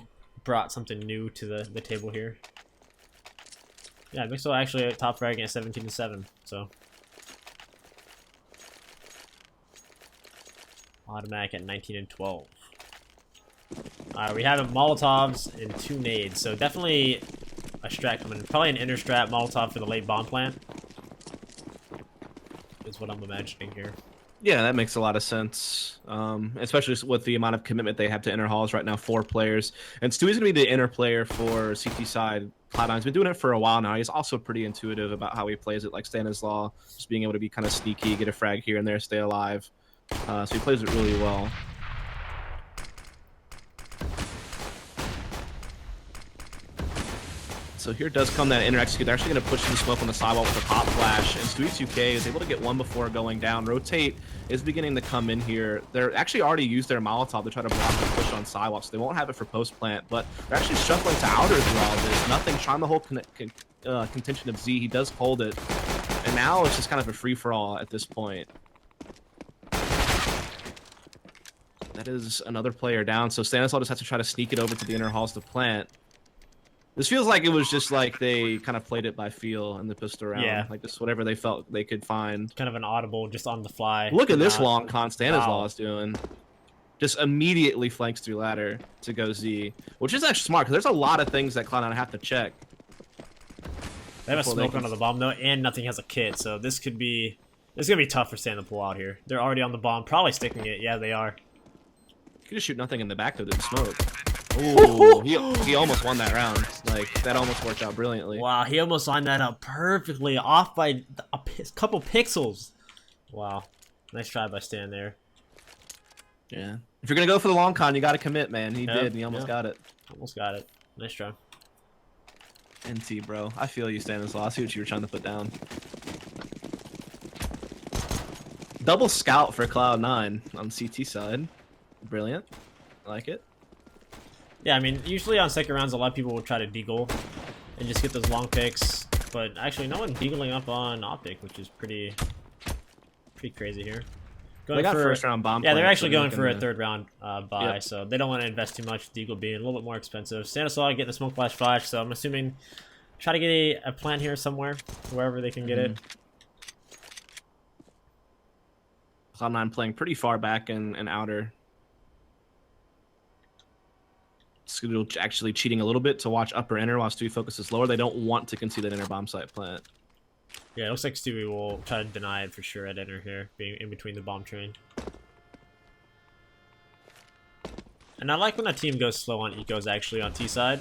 Speaker 1: brought something new to the table here. Yeah, Mixwell actually top fragging at 17-7, so... Automatic at 19-12. Alright, we have Molotovs and 2 nades, so definitely a strat coming in. Probably an inner strat Molotov for the late bomb plant. Is what I'm imagining here.
Speaker 2: Yeah, that makes a lot of sense, especially with the amount of commitment they have to inner halls right now, 4 players. And Stewie's going to be the inner player for CT side. Cloud9's been doing it for a while now. He's also pretty intuitive about how he plays it, like Stanislaw, just being able to be kind of sneaky, get a frag here and there, stay alive. So he plays it really well. So here does come that inner execute. They're actually going to push the smoke on the sidewalk with a pop flash, and Stewie 2K is able to get one before going down. Rotate is beginning to come in here. They're actually already used their Molotov to try to block the push on sidewalk, so they won't have it for post plant, but they're actually shuffling to outer through all this. Nothing, trying the whole contention of Z. He does hold it, and now it's just kind of a free-for-all at this point. That is another player down, so Stanislaw just has to try to sneak it over to the inner halls to plant. This feels like it was just like they kind of played it by feel and they pushed around.
Speaker 1: Yeah.
Speaker 2: Like just whatever they felt they could find.
Speaker 1: Kind of an audible, just on the fly.
Speaker 2: Look at this long con Stanislaw is
Speaker 1: Wow.
Speaker 2: doing. Just immediately flanks through ladder to go Z, which is actually smart because there's a lot of things that Cloud9 have to check.
Speaker 1: They have a
Speaker 2: before they
Speaker 1: smoke
Speaker 2: can-
Speaker 1: under the bomb though, and nothing has a kit, so this could be. It's gonna be tough for Stan to pull out here. They're already on the bomb, probably sticking it. Yeah, they are.
Speaker 2: You could just shoot nothing in the back though, didn't smoke. Ooh, he almost won that round. Like that almost worked out brilliantly.
Speaker 1: Wow, he almost lined that up perfectly, off by a couple pixels. Wow, nice try by Stan there.
Speaker 2: Yeah. If you're gonna go for the long con, you got to commit, man. He
Speaker 1: Yep,
Speaker 2: did, and he almost
Speaker 1: yep.
Speaker 2: got it.
Speaker 1: Almost got it. Nice try.
Speaker 2: NT, bro. I feel you, Stanislaw. I see what you were trying to put down. Double scout for Cloud9 on CT side. Brilliant. I like it.
Speaker 1: Yeah, I mean, usually on second rounds, a lot of people will try to deagle and just get those long picks. But actually, no one deagling up on Optic, which is pretty crazy here.
Speaker 2: They got first round bomb.
Speaker 1: Yeah, they're
Speaker 2: plant,
Speaker 1: actually
Speaker 2: so
Speaker 1: going for a
Speaker 2: can,
Speaker 1: third round buy,
Speaker 2: Yep.
Speaker 1: so they don't want to invest too much. Deagle being a little bit more expensive. Stanislaw getting the smoke flash, so I'm assuming try to get a plant here somewhere, wherever they can get it.
Speaker 2: Cloud9 playing pretty far back and outer. Scootle actually cheating a little bit to watch upper inner while Stewie focuses lower. They don't want to concede that inner bomb site plant.
Speaker 1: Yeah, it looks like Stewie will try to deny it for sure at enter here, being in between the bomb train. And I like when a team goes slow on ecos actually on T side,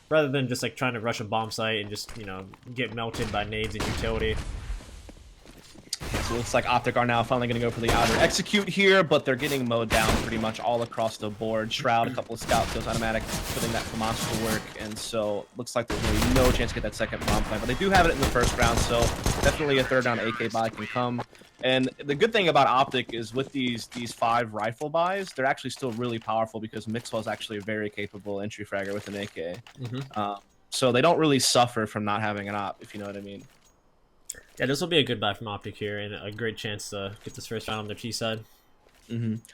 Speaker 1: rather than just like trying to rush a bomb site and just, you know, get melted by nades and utility.
Speaker 2: So it looks like Optic are now finally going to go for the outer execute here, but they're getting mowed down pretty much all across the board. Shroud, a couple of scouts, goes automatic, putting that for monster to work, and so looks like there's really no chance to get that second bomb plant, but they do have it in the first round, so definitely a third round AK buy can come. And the good thing about Optic is with these 5 rifle buys, they're actually still really powerful because Mixwell is actually a very capable entry fragger with an AK. So they don't really suffer from not having an op, if you know what I mean.
Speaker 1: Yeah, this will be a good buy from Optic here, and a great chance to get this first round on their T side.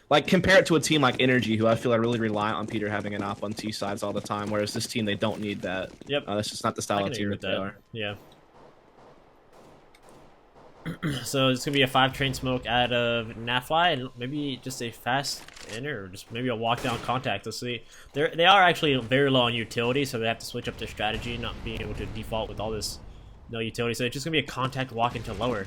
Speaker 2: Like, compare it to a team like Energy, who I feel are really reliant on Peter having an op on T sides all the time, whereas this team, they don't need that.
Speaker 1: Yep.
Speaker 2: That's just not the style of team that they are.
Speaker 1: Yeah. So it's gonna be a 5 train smoke out of Nafly, and maybe just a fast enter, or just maybe a walk down contact. Let's see. They are actually very low on utility, so they have to switch up their strategy, not being able to default with all this no utility. So it's just gonna be a contact walk into lower.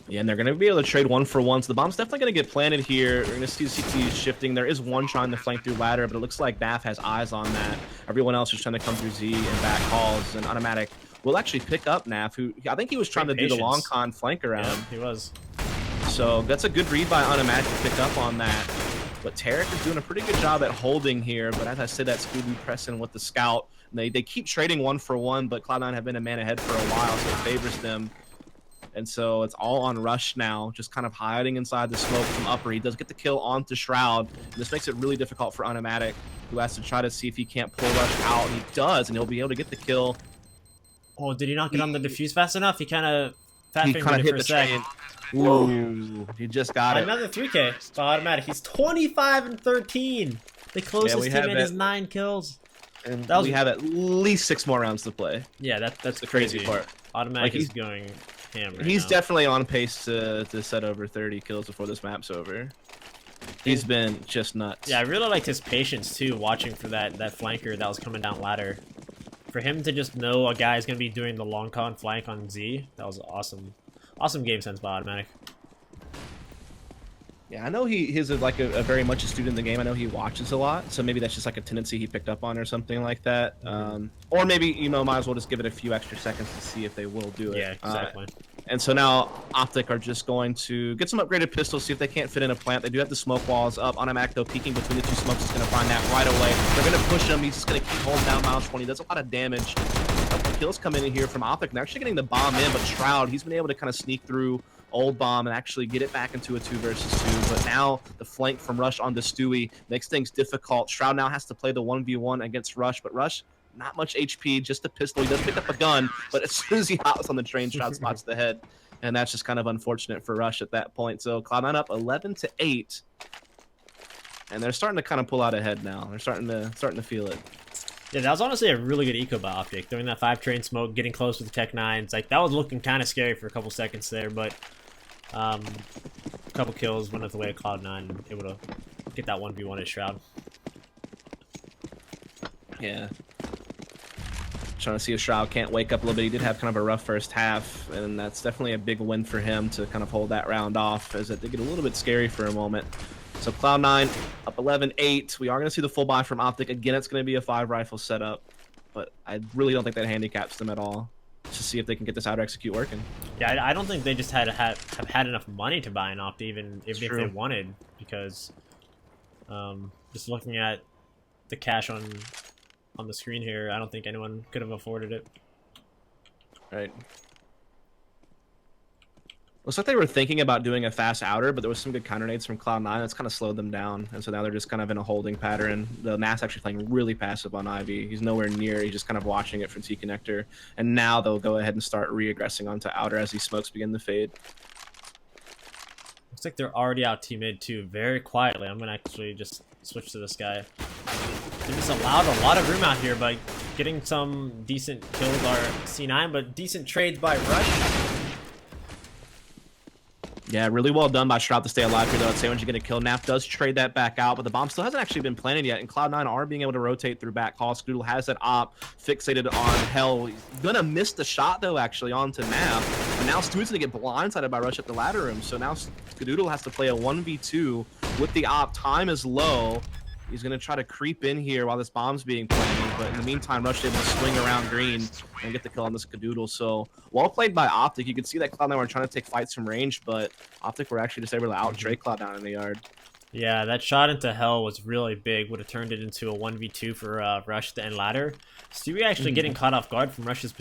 Speaker 2: Yeah, and they're going to be able to trade 1 for 1. So the bomb's definitely going to get planted here. We're going to see CT shifting. There is one trying to flank through ladder, but it looks like Naf has eyes on that. Everyone else is trying to come through Z and back calls, and automatic will actually pick up Naf, who I think he was trying to do the long con flank around.
Speaker 1: Yeah, he was.
Speaker 2: So that's a good read by Automatic to pick up on that. But Tarek is doing a pretty good job at holding here. But as I said, that Scooby pressing with the scout. They keep trading 1 for 1, but Cloud9 have been a man ahead for a while, so it favors them. And so it's all on Rush now, just kind of hiding inside the smoke from upper. He does get the kill onto Shroud. And this makes it really difficult for Automatic, who has to try to see if he can't pull Rush out. And he does, and he'll be able to get the kill.
Speaker 1: Oh, did he not get on the defuse fast enough? He kind of fat fingered it
Speaker 2: hit
Speaker 1: for a
Speaker 2: the
Speaker 1: second.
Speaker 2: train. Ooh, he just got it.
Speaker 1: Another 3K by Automatic. He's 25 and 13. The closest
Speaker 2: we
Speaker 1: team
Speaker 2: have
Speaker 1: in
Speaker 2: it.
Speaker 1: is 9 kills.
Speaker 2: And
Speaker 1: That was-
Speaker 2: we have at least 6 more rounds to play.
Speaker 1: Yeah, that's
Speaker 2: The crazy part.
Speaker 1: Automatic
Speaker 2: Like,
Speaker 1: is going ham right
Speaker 2: He's
Speaker 1: now.
Speaker 2: definitely on pace to set over 30 kills before this map's over. He's been just nuts.
Speaker 1: Yeah, I really liked his patience too, watching for that flanker that was coming down ladder. For him to just know a guy is going to be doing the long con flank on Z, that was awesome. Awesome game sense by Automatic.
Speaker 2: Yeah, I know he's like a very much a student in the game. I know he watches a lot, so maybe that's just like a tendency he picked up on or something like that. Or maybe, you know, might as well just give it a few extra seconds to see if they will do it.
Speaker 1: Yeah, exactly.
Speaker 2: And so now Optic are just going to get some upgraded pistols, see if they can't fit in a plant. They do have the smoke walls up. Automatic, though, peeking between the two smokes is going to find that right away. They're going to push him. He's just going to keep holding down Miles 20. Does a lot of damage. A couple of kills coming in here from Optic. They're actually getting the bomb in, but Shroud, he's been able to kind of sneak through Old Bomb and actually get it back into a 2 versus 2. But now the flank from Rush onto Stewie makes things difficult. Shroud now has to play the 1v1 against Rush, but Rush, not much HP, just a pistol. He does pick up a gun, but as soon as he hops on the train, Shroud spots the head. And that's just kind of unfortunate for Rush at that point. So Cloud9 up 11-8. And they're starting to kind of pull out ahead now. They're starting to feel it.
Speaker 1: Yeah, that was honestly a really good eco by Optic. Throwing that 5-train smoke, getting close with the Tech 9s. Like, that was looking kind of scary for a couple seconds there, but a couple kills went the way of Cloud9, able to get that 1v1 at Shroud.
Speaker 2: Yeah. Trying to see if Shroud can't wake up a little bit. He did have kind of a rough first half, and that's definitely a big win for him to kind of hold that round off, as it did get a little bit scary for a moment. So Cloud9 up 11-8. We are going to see the full buy from Optic. Again, it's going to be a 5-rifle setup, but I really don't think that handicaps them at all. To see if they can get this out or execute working.
Speaker 1: Yeah, I don't think they just have had enough money to buy an Opt, even if they wanted, because just looking at the cash on the screen here, I don't think anyone could have afforded it.
Speaker 2: Right. Looks like they were thinking about doing a fast outer, but there was some good counter nades from Cloud9 that's kind of slowed them down, and so now they're just kind of in a holding pattern. The Mass actually playing really passive on Ivy. He's nowhere near. He's just kind of watching it from T-Connector, and now they'll go ahead and start re-aggressing onto outer as these smokes begin to fade.
Speaker 1: Looks like they're already out T-mid too, very quietly. I'm gonna actually just switch to this guy. They just allowed a lot of room out here by getting some decent kills by C9, but decent trades by Rush.
Speaker 2: Yeah, really well done by Shroud to stay alive here, though. I'd say once you get a kill, Nap does trade that back out, but the bomb still hasn't actually been planted yet, and Cloud9 are being able to rotate through back call. Skadoodle has that op fixated on Hell. He's gonna miss the shot, though, actually, onto Nap. And now Stewie's gonna get blindsided by Rush at the ladder room, so now Skadoodle has to play a 1v2 with the op. Time is low. He's going to try to creep in here while this bomb's being planted, but in the meantime, Rush is able to swing around green and get the kill on this Skadoodle. So, well played by Optic. You could see that Cloud9 were trying to take fights from range, but Optic were actually just able to out-Drake Cloud9 in the yard.
Speaker 1: Yeah, that shot into Hell was really big. Would have turned it into a 1v2 for Rush to end ladder. Stewie actually getting caught off guard from Rush's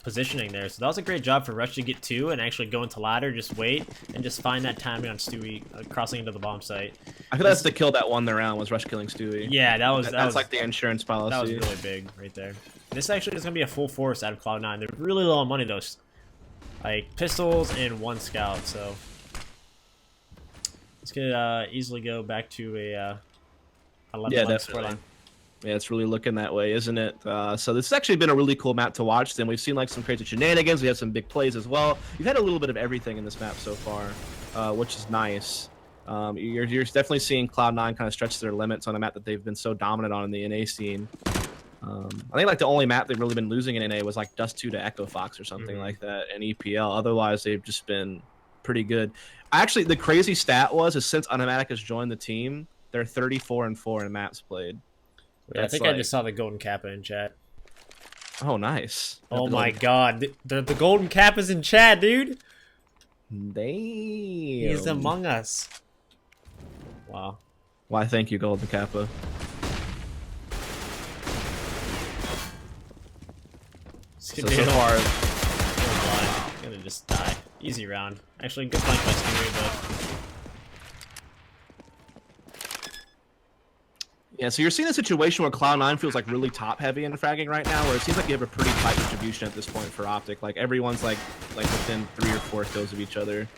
Speaker 1: positioning there. So that was a great job for Rush to get 2 and actually go into ladder, just wait, and just find that timing on Stewie crossing into the bomb site.
Speaker 2: I feel that's the kill that won the round, was Rush killing Stewie.
Speaker 1: Yeah, that's
Speaker 2: like the insurance policy.
Speaker 1: That was really big right there. This actually is going to be a full force out of Cloud9. They're really low on money, though. Like, pistols and 1 scout, so... This could easily go back to a 11-11 scoreline.
Speaker 2: Yeah, it's really looking that way, isn't it? So this has actually been a really cool map to watch. Then we've seen like some crazy shenanigans. We have some big plays as well. You've had a little bit of everything in this map so far, which is nice. You're definitely seeing Cloud9 kind of stretch their limits on a map that they've been so dominant on in the NA scene. I think like the only map they've really been losing in NA was like Dust 2 to Echo Fox or something like that in EPL. Otherwise, they've just been pretty good. Actually, the crazy stat is since Automatic has joined the team, they're 34-4 in maps played.
Speaker 1: Yeah, I think I just saw the Golden Kappa in chat.
Speaker 2: Oh, nice.
Speaker 1: Oh my god. The Golden Kappa's in chat, dude.
Speaker 2: Damn.
Speaker 1: He's among us. Wow.
Speaker 2: Why, thank you, Golden Kappa. So far...
Speaker 1: Oh, blind. Gonna just die. Easy round. Actually, good flank by Stewie, but...
Speaker 2: Yeah, so you're seeing a situation where Cloud9 feels like really top-heavy in fragging right now, where it seems like you have a pretty tight distribution at this point for Optic. Like, everyone's like within 3 or 4 kills of each other.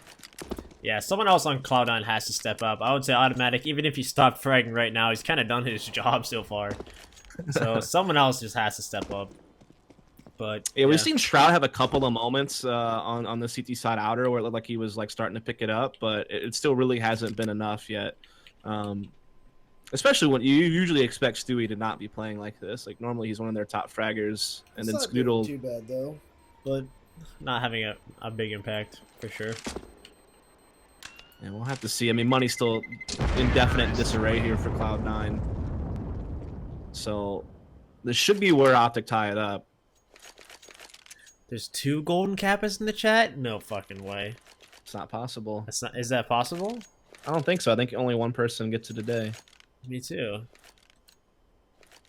Speaker 1: Yeah, someone else on Cloud9 has to step up. I would say Automatic, even if he stopped fragging right now, he's kind of done his job so far. So someone else just has to step up. But
Speaker 2: yeah, we've seen Shroud have a couple of moments on the CT side outer where it looked like he was like starting to pick it up, but it still really hasn't been enough yet. Especially when you usually expect Stewie to not be playing like this. Like normally he's one of their top fraggers, and then Skadoodle.
Speaker 3: Too bad though, but
Speaker 1: not having a big impact for sure.
Speaker 2: And we'll have to see. I mean, money's still indefinite disarray here for cloud9. So this should be where Optic tie it up.
Speaker 1: There's 2 golden kappas in the chat? No fucking way.
Speaker 2: It's not possible.
Speaker 1: That's not. Is that possible?
Speaker 2: I don't think so. I think only one person gets it a day.
Speaker 1: Me too.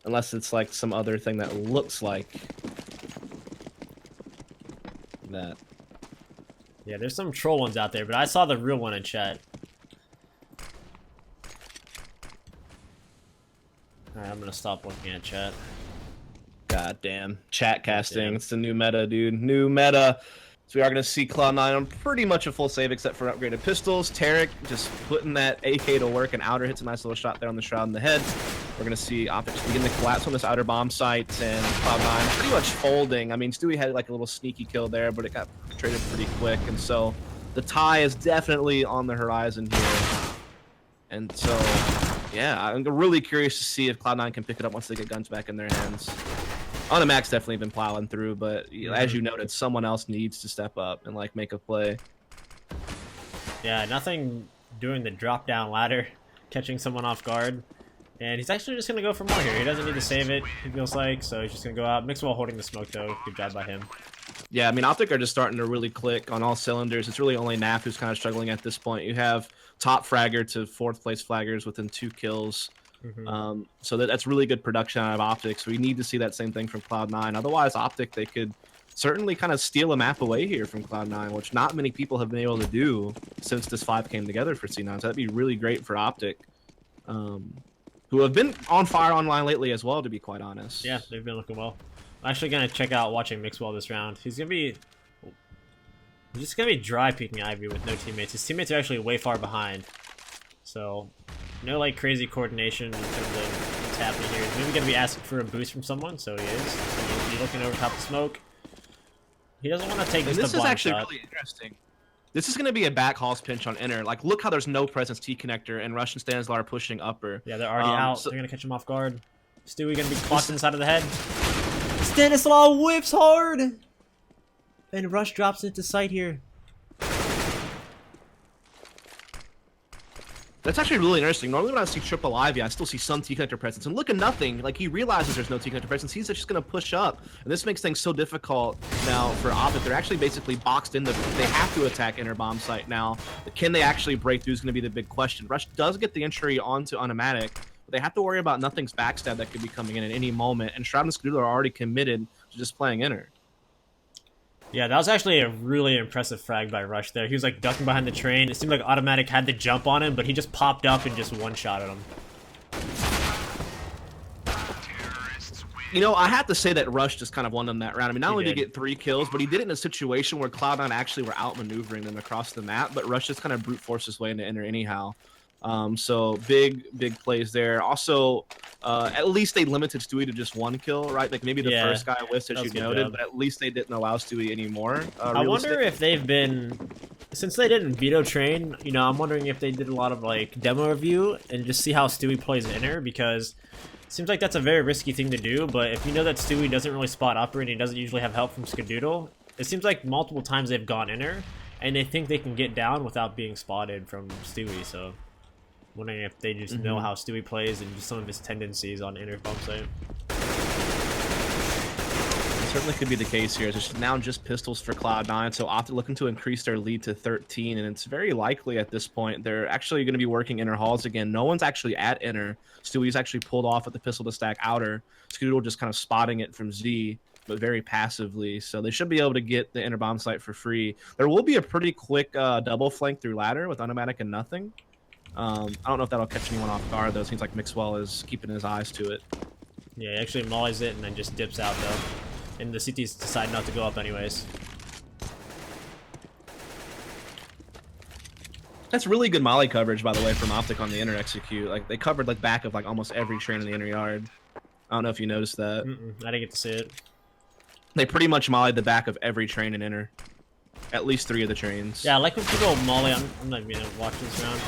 Speaker 2: Unless it's like some other thing that looks like that.
Speaker 1: Yeah, there's some troll ones out there, but I saw the real one in chat. Alright, I'm gonna stop looking at chat.
Speaker 2: God damn. Chat casting. It's the new meta, dude. New meta. So we are going to see cloud9 on pretty much a full save except for upgraded pistols. Tarek just putting that AK to work, and Outer hits a nice little shot there on the Shroud in the head. We're going to see Optic begin to collapse on this Outer bomb site, and cloud9 pretty much folding. I mean, Stewie had like a little sneaky kill there, but it got traded pretty quick, and so the tie is definitely on the horizon here. And so, yeah, I'm really curious to see if cloud9 can pick it up once they get guns back in their hands. Automatic's definitely been plowing through, but as you noted, someone else needs to step up and like make a play.
Speaker 1: Yeah, nothing doing the drop down ladder, catching someone off guard. And he's actually just gonna go for more here. He doesn't need to save it, he feels like, so he's just gonna go out. Mixwell holding the smoke though. Good job by him.
Speaker 2: Yeah, I mean, Optic are just starting to really click on all cylinders. It's really only Naf who's kind of struggling at this point. You have top fragger to 4th place flaggers within 2 kills. So that's really good production out of Optic. So we need to see that same thing from cloud9. Otherwise, Optic, they could certainly kind of steal a map away here from cloud9, which not many people have been able to do since this 5 came together for C9. So that'd be really great for Optic, who have been on fire online lately as well, to be quite honest.
Speaker 1: Yeah, they've been looking well. I'm actually gonna check out watching Mixwell this round. He's just gonna be dry peeking Ivy with no teammates. His teammates are actually way far behind, so no like crazy coordination in terms of what's happening here. He's maybe gonna be asking for a boost from someone, so he is. So he'll be looking over top the smoke. He doesn't want to take this.
Speaker 2: This is actually really interesting. This is going to be a back halls pinch on inner. Like, look how there's no presence T connector, and Rush and Stanislaw are pushing upper.
Speaker 1: Yeah, they're already out. So they're going to catch him off guard. Stewie going to be clocked inside of the head. Stanislaw whips hard! And Rush drops into sight here.
Speaker 2: That's actually really interesting. Normally when I see triple Ivy, I still see some T-connector presence. And look at nothing. Like, he realizes there's no T-connector presence. He's just going to push up. And this makes things so difficult now for Optic. They're actually basically boxed in. They have to attack inner bomb site now. Can they actually break through is going to be the big question. Rush does get the entry onto Automatic, but they have to worry about nothing's backstab that could be coming in at any moment. And Shroud and Skadoodle are already committed to just playing inner.
Speaker 1: Yeah, that was actually a really impressive frag by Rush there. He was like ducking behind the train. It seemed like Automatic had the jump on him, but he just popped up and just one-shotted him.
Speaker 2: You know, I have to say that Rush just kind of won them that round. I mean, not only did he get 3 kills, but he did it in a situation where Cloud9 actually were outmaneuvering them across the map, but Rush just kind of brute forced his way into inner anyhow. So big plays there. Also, at least they limited Stewie to just 1 kill, right? Like maybe the first guy whiffed, as you noted, but at least they didn't allow Stewie anymore.
Speaker 1: I wonder if they've been, since they didn't veto train, you know, I'm wondering if they did a lot of like demo review and just see how Stewie plays inner, because it seems like that's a very risky thing to do. But if you know that Stewie doesn't really spot upper and he doesn't usually have help from Skadoodle, it seems like multiple times they've gone inner and they think they can get down without being spotted from Stewie. So wondering if they just know how Stewie plays and just some of his tendencies on inner bomb site.
Speaker 2: It certainly could be the case here. It's now just pistols for Cloud9, so Optic looking to increase their lead to 13, and it's very likely at this point they're actually going to be working inner halls again. No one's actually at inner. Stewie's actually pulled off with the pistol to stack outer. Skadoodle just kind of spotting it from Z, but very passively, so they should be able to get the inner bomb site for free. There will be a pretty quick double flank through ladder with Automatic and nothing. I don't know if that'll catch anyone off guard, though. It seems like Mixwell is keeping his eyes to it.
Speaker 1: Yeah, he actually mollies it and then just dips out, though. And the CTs decide not to go up anyways.
Speaker 2: That's really good molly coverage, by the way, from Optic on the inner execute. Like, they covered like back of like almost every train in the inner yard. I don't know if you noticed that.
Speaker 1: I didn't get to see it.
Speaker 2: They pretty much mollied the back of every train in inner. At least 3 of the trains.
Speaker 1: Yeah, I like when people molly. I'm not even gonna watch this round.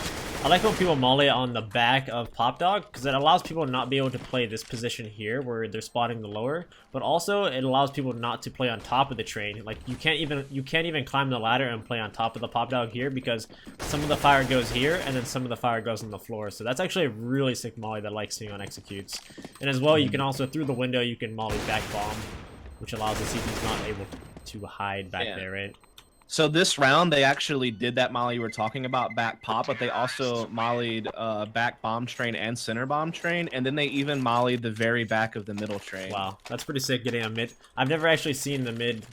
Speaker 1: I like when people molly on the back of Pop Dog because it allows people to not be able to play this position here where they're spotting the lower, but also it allows people not to play on top of the train. Like you can't even climb the ladder and play on top of the Pop Dog here because some of the fire goes here and then some of the fire goes on the floor. So that's actually a really sick molly that I like seeing on executes. And as well, you can also through the window you can molly back bomb, which allows the CTs not able to hide back there, right?
Speaker 2: So this round, they actually did that molly you were talking about, back pop, but they also mollied back bomb train and center bomb train, and then they even mollied the very back of the middle train.
Speaker 1: Wow, that's pretty sick getting a mid. I've never actually seen the mid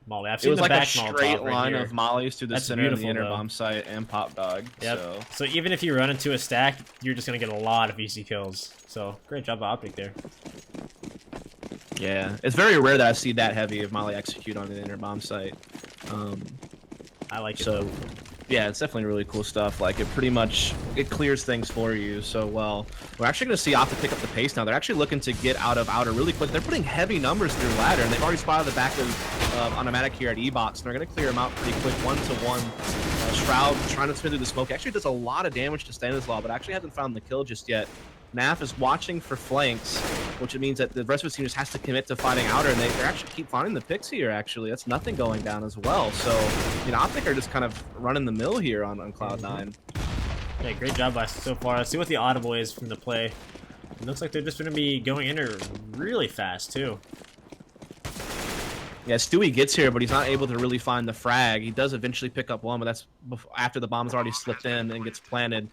Speaker 1: molly. I've seen
Speaker 2: it was
Speaker 1: the
Speaker 2: like
Speaker 1: back
Speaker 2: a straight line of mollies through the center of the inner bomb site and Pop Dog.
Speaker 1: Yep. So even if you run into a stack, you're just gonna get a lot of easy kills. So great job by Optic there.
Speaker 2: Yeah, it's very rare that I see that heavy of molly execute on the inner bomb site.
Speaker 1: I like it.
Speaker 2: So,
Speaker 1: though.
Speaker 2: yeah, it's definitely really cool stuff. Like, it clears things for you so well. We're actually going to see Optic pick up the pace now. They're actually looking to get out of outer really quick. They're putting heavy numbers through ladder, and they've already spotted the back of automatic here at E-Box, and they're going to clear him out pretty quick, 1-to-1. Shroud trying to spin through the smoke. He actually does a lot of damage to Stanislaw, but actually hasn't found the kill just yet. Naf is watching for flanks, which means that the rest of his team just has to commit to fighting outer, and they actually keep finding the picks here, actually. That's nothing going down as well. So, you know, Optic are just kind of running the mill here on cloud9.
Speaker 1: Yeah, great job by so far. Let's see what the audible is from the play. It looks like they're just going to be going in her really fast, too.
Speaker 2: Yeah, Stewie gets here, but he's not able to really find the frag. He does eventually pick up one, but that's after the bomb's already slipped in and gets planted.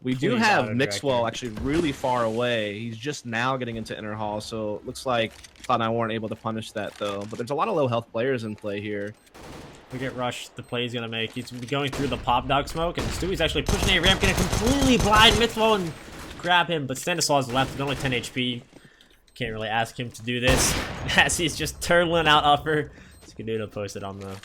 Speaker 2: We do have Mixwell actually really far away. He's just now getting into inner hall, so it looks like Cloud9 weren't able to punish that, though. But there's a lot of low health players in play here.
Speaker 1: We get rushed. The play he's going to make. He's going through the Pop Dog smoke, and Stewie's actually pushing a ramp, going to completely blind Mixwell and grab him, but Stanislaw's left with only 10 HP. Can't really ask him to do this, as he's just turtling out upper. Skadoodle posted on the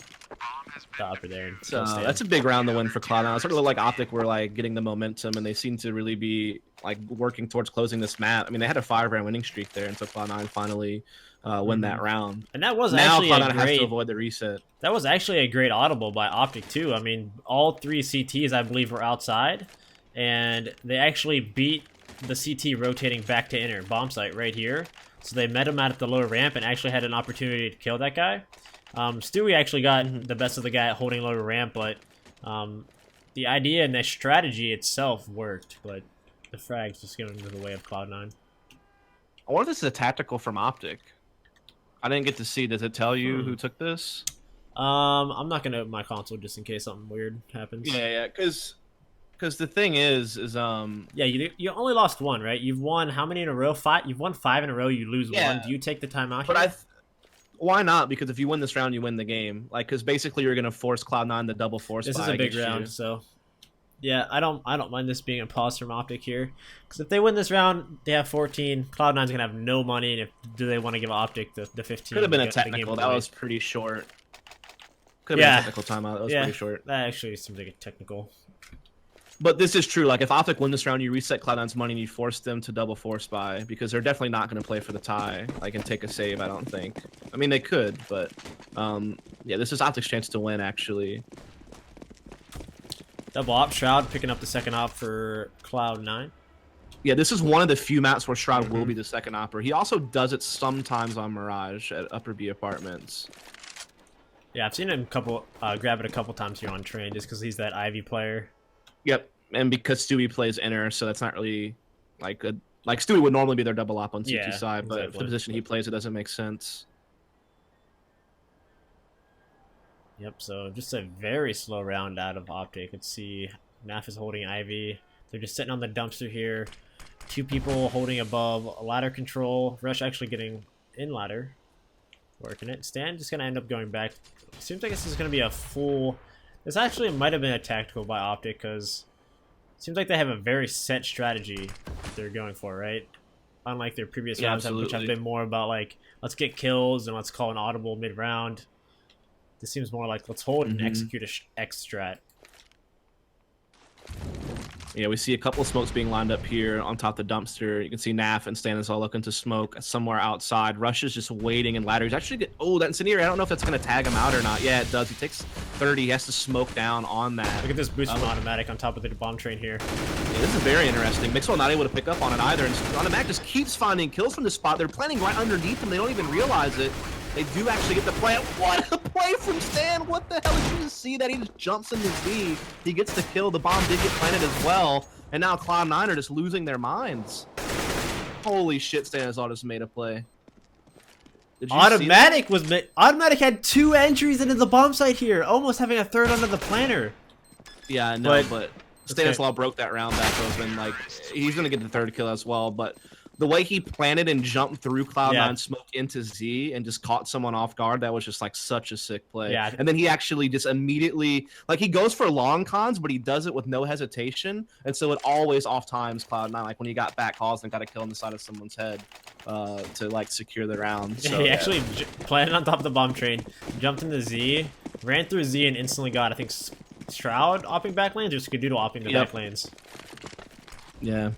Speaker 1: upper there.
Speaker 2: So that's a big round to win for Cloud9. It sort of looked like Optic were like getting the momentum, and they seem to really be like working towards closing this map. I mean, they had a 5-round winning streak there, and so Cloud9 finally win that round.
Speaker 1: And that was
Speaker 2: now
Speaker 1: actually
Speaker 2: Cloud9 has to avoid the reset.
Speaker 1: That was actually a great audible by Optic too. I mean, all 3 CTs I believe were outside, and they actually beat the CT rotating back to inner bomb site right here. So they met him out at the lower ramp and actually had an opportunity to kill that guy. Stewie actually got the best of the guy at holding lower ramp, but the idea and the strategy itself worked, but the frag's just going into the way of Cloud9.
Speaker 2: I wonder if this is a tactical from Optic. I didn't get to see. Does it tell you who took this?
Speaker 1: I'm not going to open my console just in case something weird happens.
Speaker 2: Yeah, because the thing is
Speaker 1: yeah, you only lost 1, right? You've won how many in a row? 5. You've won 5 in a row. You lose 1. Do you take the timeout here?
Speaker 2: Why not? Because if you win this round, you win the game. Like, because basically you're gonna force Cloud9 to double force.
Speaker 1: This is a big round, so yeah, I don't mind this being a pause from Optic here, because if they win this round, they have 14. Cloud9's gonna have no money, and do they want to give Optic the 15?
Speaker 2: Could have been a technical. That was pretty short. Could have been a technical timeout. That was pretty short.
Speaker 1: That actually seems like a technical.
Speaker 2: But this is true. Like, if Optic win this round, you reset Cloud9's money and you force them to double force buy, because they're definitely not going to play for the tie, like, and take a save, I don't think. I mean, they could, but, yeah, this is Optic's chance to win, actually.
Speaker 1: Double op, Shroud picking up the second op for Cloud9.
Speaker 2: Yeah, this is one of the few maps where Shroud will be the second opper. He also does it sometimes on Mirage at Upper B Apartments.
Speaker 1: Yeah, I've seen him grab it a couple times here on train, just because he's that Ivy player.
Speaker 2: Yep, and because Stewie plays inner, so that's not really like Stewie would normally be their double op on CT side, but for the position he plays, it doesn't make sense.
Speaker 1: Yep, so just a very slow round out of Optic. Let's see, Naf is holding Ivy. They're just sitting on the dumpster here. 2 people holding above ladder control. Rush actually getting in ladder, working it. Stan just gonna end up going back. Seems like this is gonna be a full. This actually might have been a tactical by Optic, because it seems like they have a very set strategy they're going for, right? Unlike their previous rounds, which have been more about, like, let's get kills and let's call an audible mid-round. This seems more like, let's hold and execute a X strat.
Speaker 2: Yeah, we see a couple of smokes being lined up here on top of the dumpster. You can see Naf and Stan is all looking to smoke somewhere outside. Rush is just waiting in ladder. He's actually that incendiary. I don't know if that's going to tag him out or not. Yeah, it does. He takes 30. He has to smoke down on that.
Speaker 1: Look at this boost from automatic on top of the bomb train here.
Speaker 2: Yeah, this is very interesting. Mixwell not able to pick up on it either. And automatic just keeps finding kills from this spot. They're planning right underneath him. They don't even realize it. They do actually get the play. What a play from Stan! What the hell? Did you just see that? He just jumps into Z. He gets the kill. The bomb did get planted as well. And now cloud9 are just losing their minds. Holy shit, Stan has all just made a play.
Speaker 1: Automatic Automatic had 2 entries into the bomb site here, almost having a third under the planner.
Speaker 2: Yeah, I know, but Stanislaw broke that round back open. Like, he's gonna get the 3rd kill as well, but the way he planted and jumped through cloud9 smoke into Z and just caught someone off guard, that was just like such a sick play.
Speaker 1: Yeah.
Speaker 2: And then he actually just immediately, like, he goes for long cons, but he does it with no hesitation. And so it always off times cloud9, like when he got back calls and got a kill on the side of someone's head to like secure the round. So,
Speaker 1: he actually planted on top of the bomb train, jumped into Z, ran through Z, and instantly got, I think, Shroud opping back lanes or Skadoodle opping the back lanes.
Speaker 2: Yeah.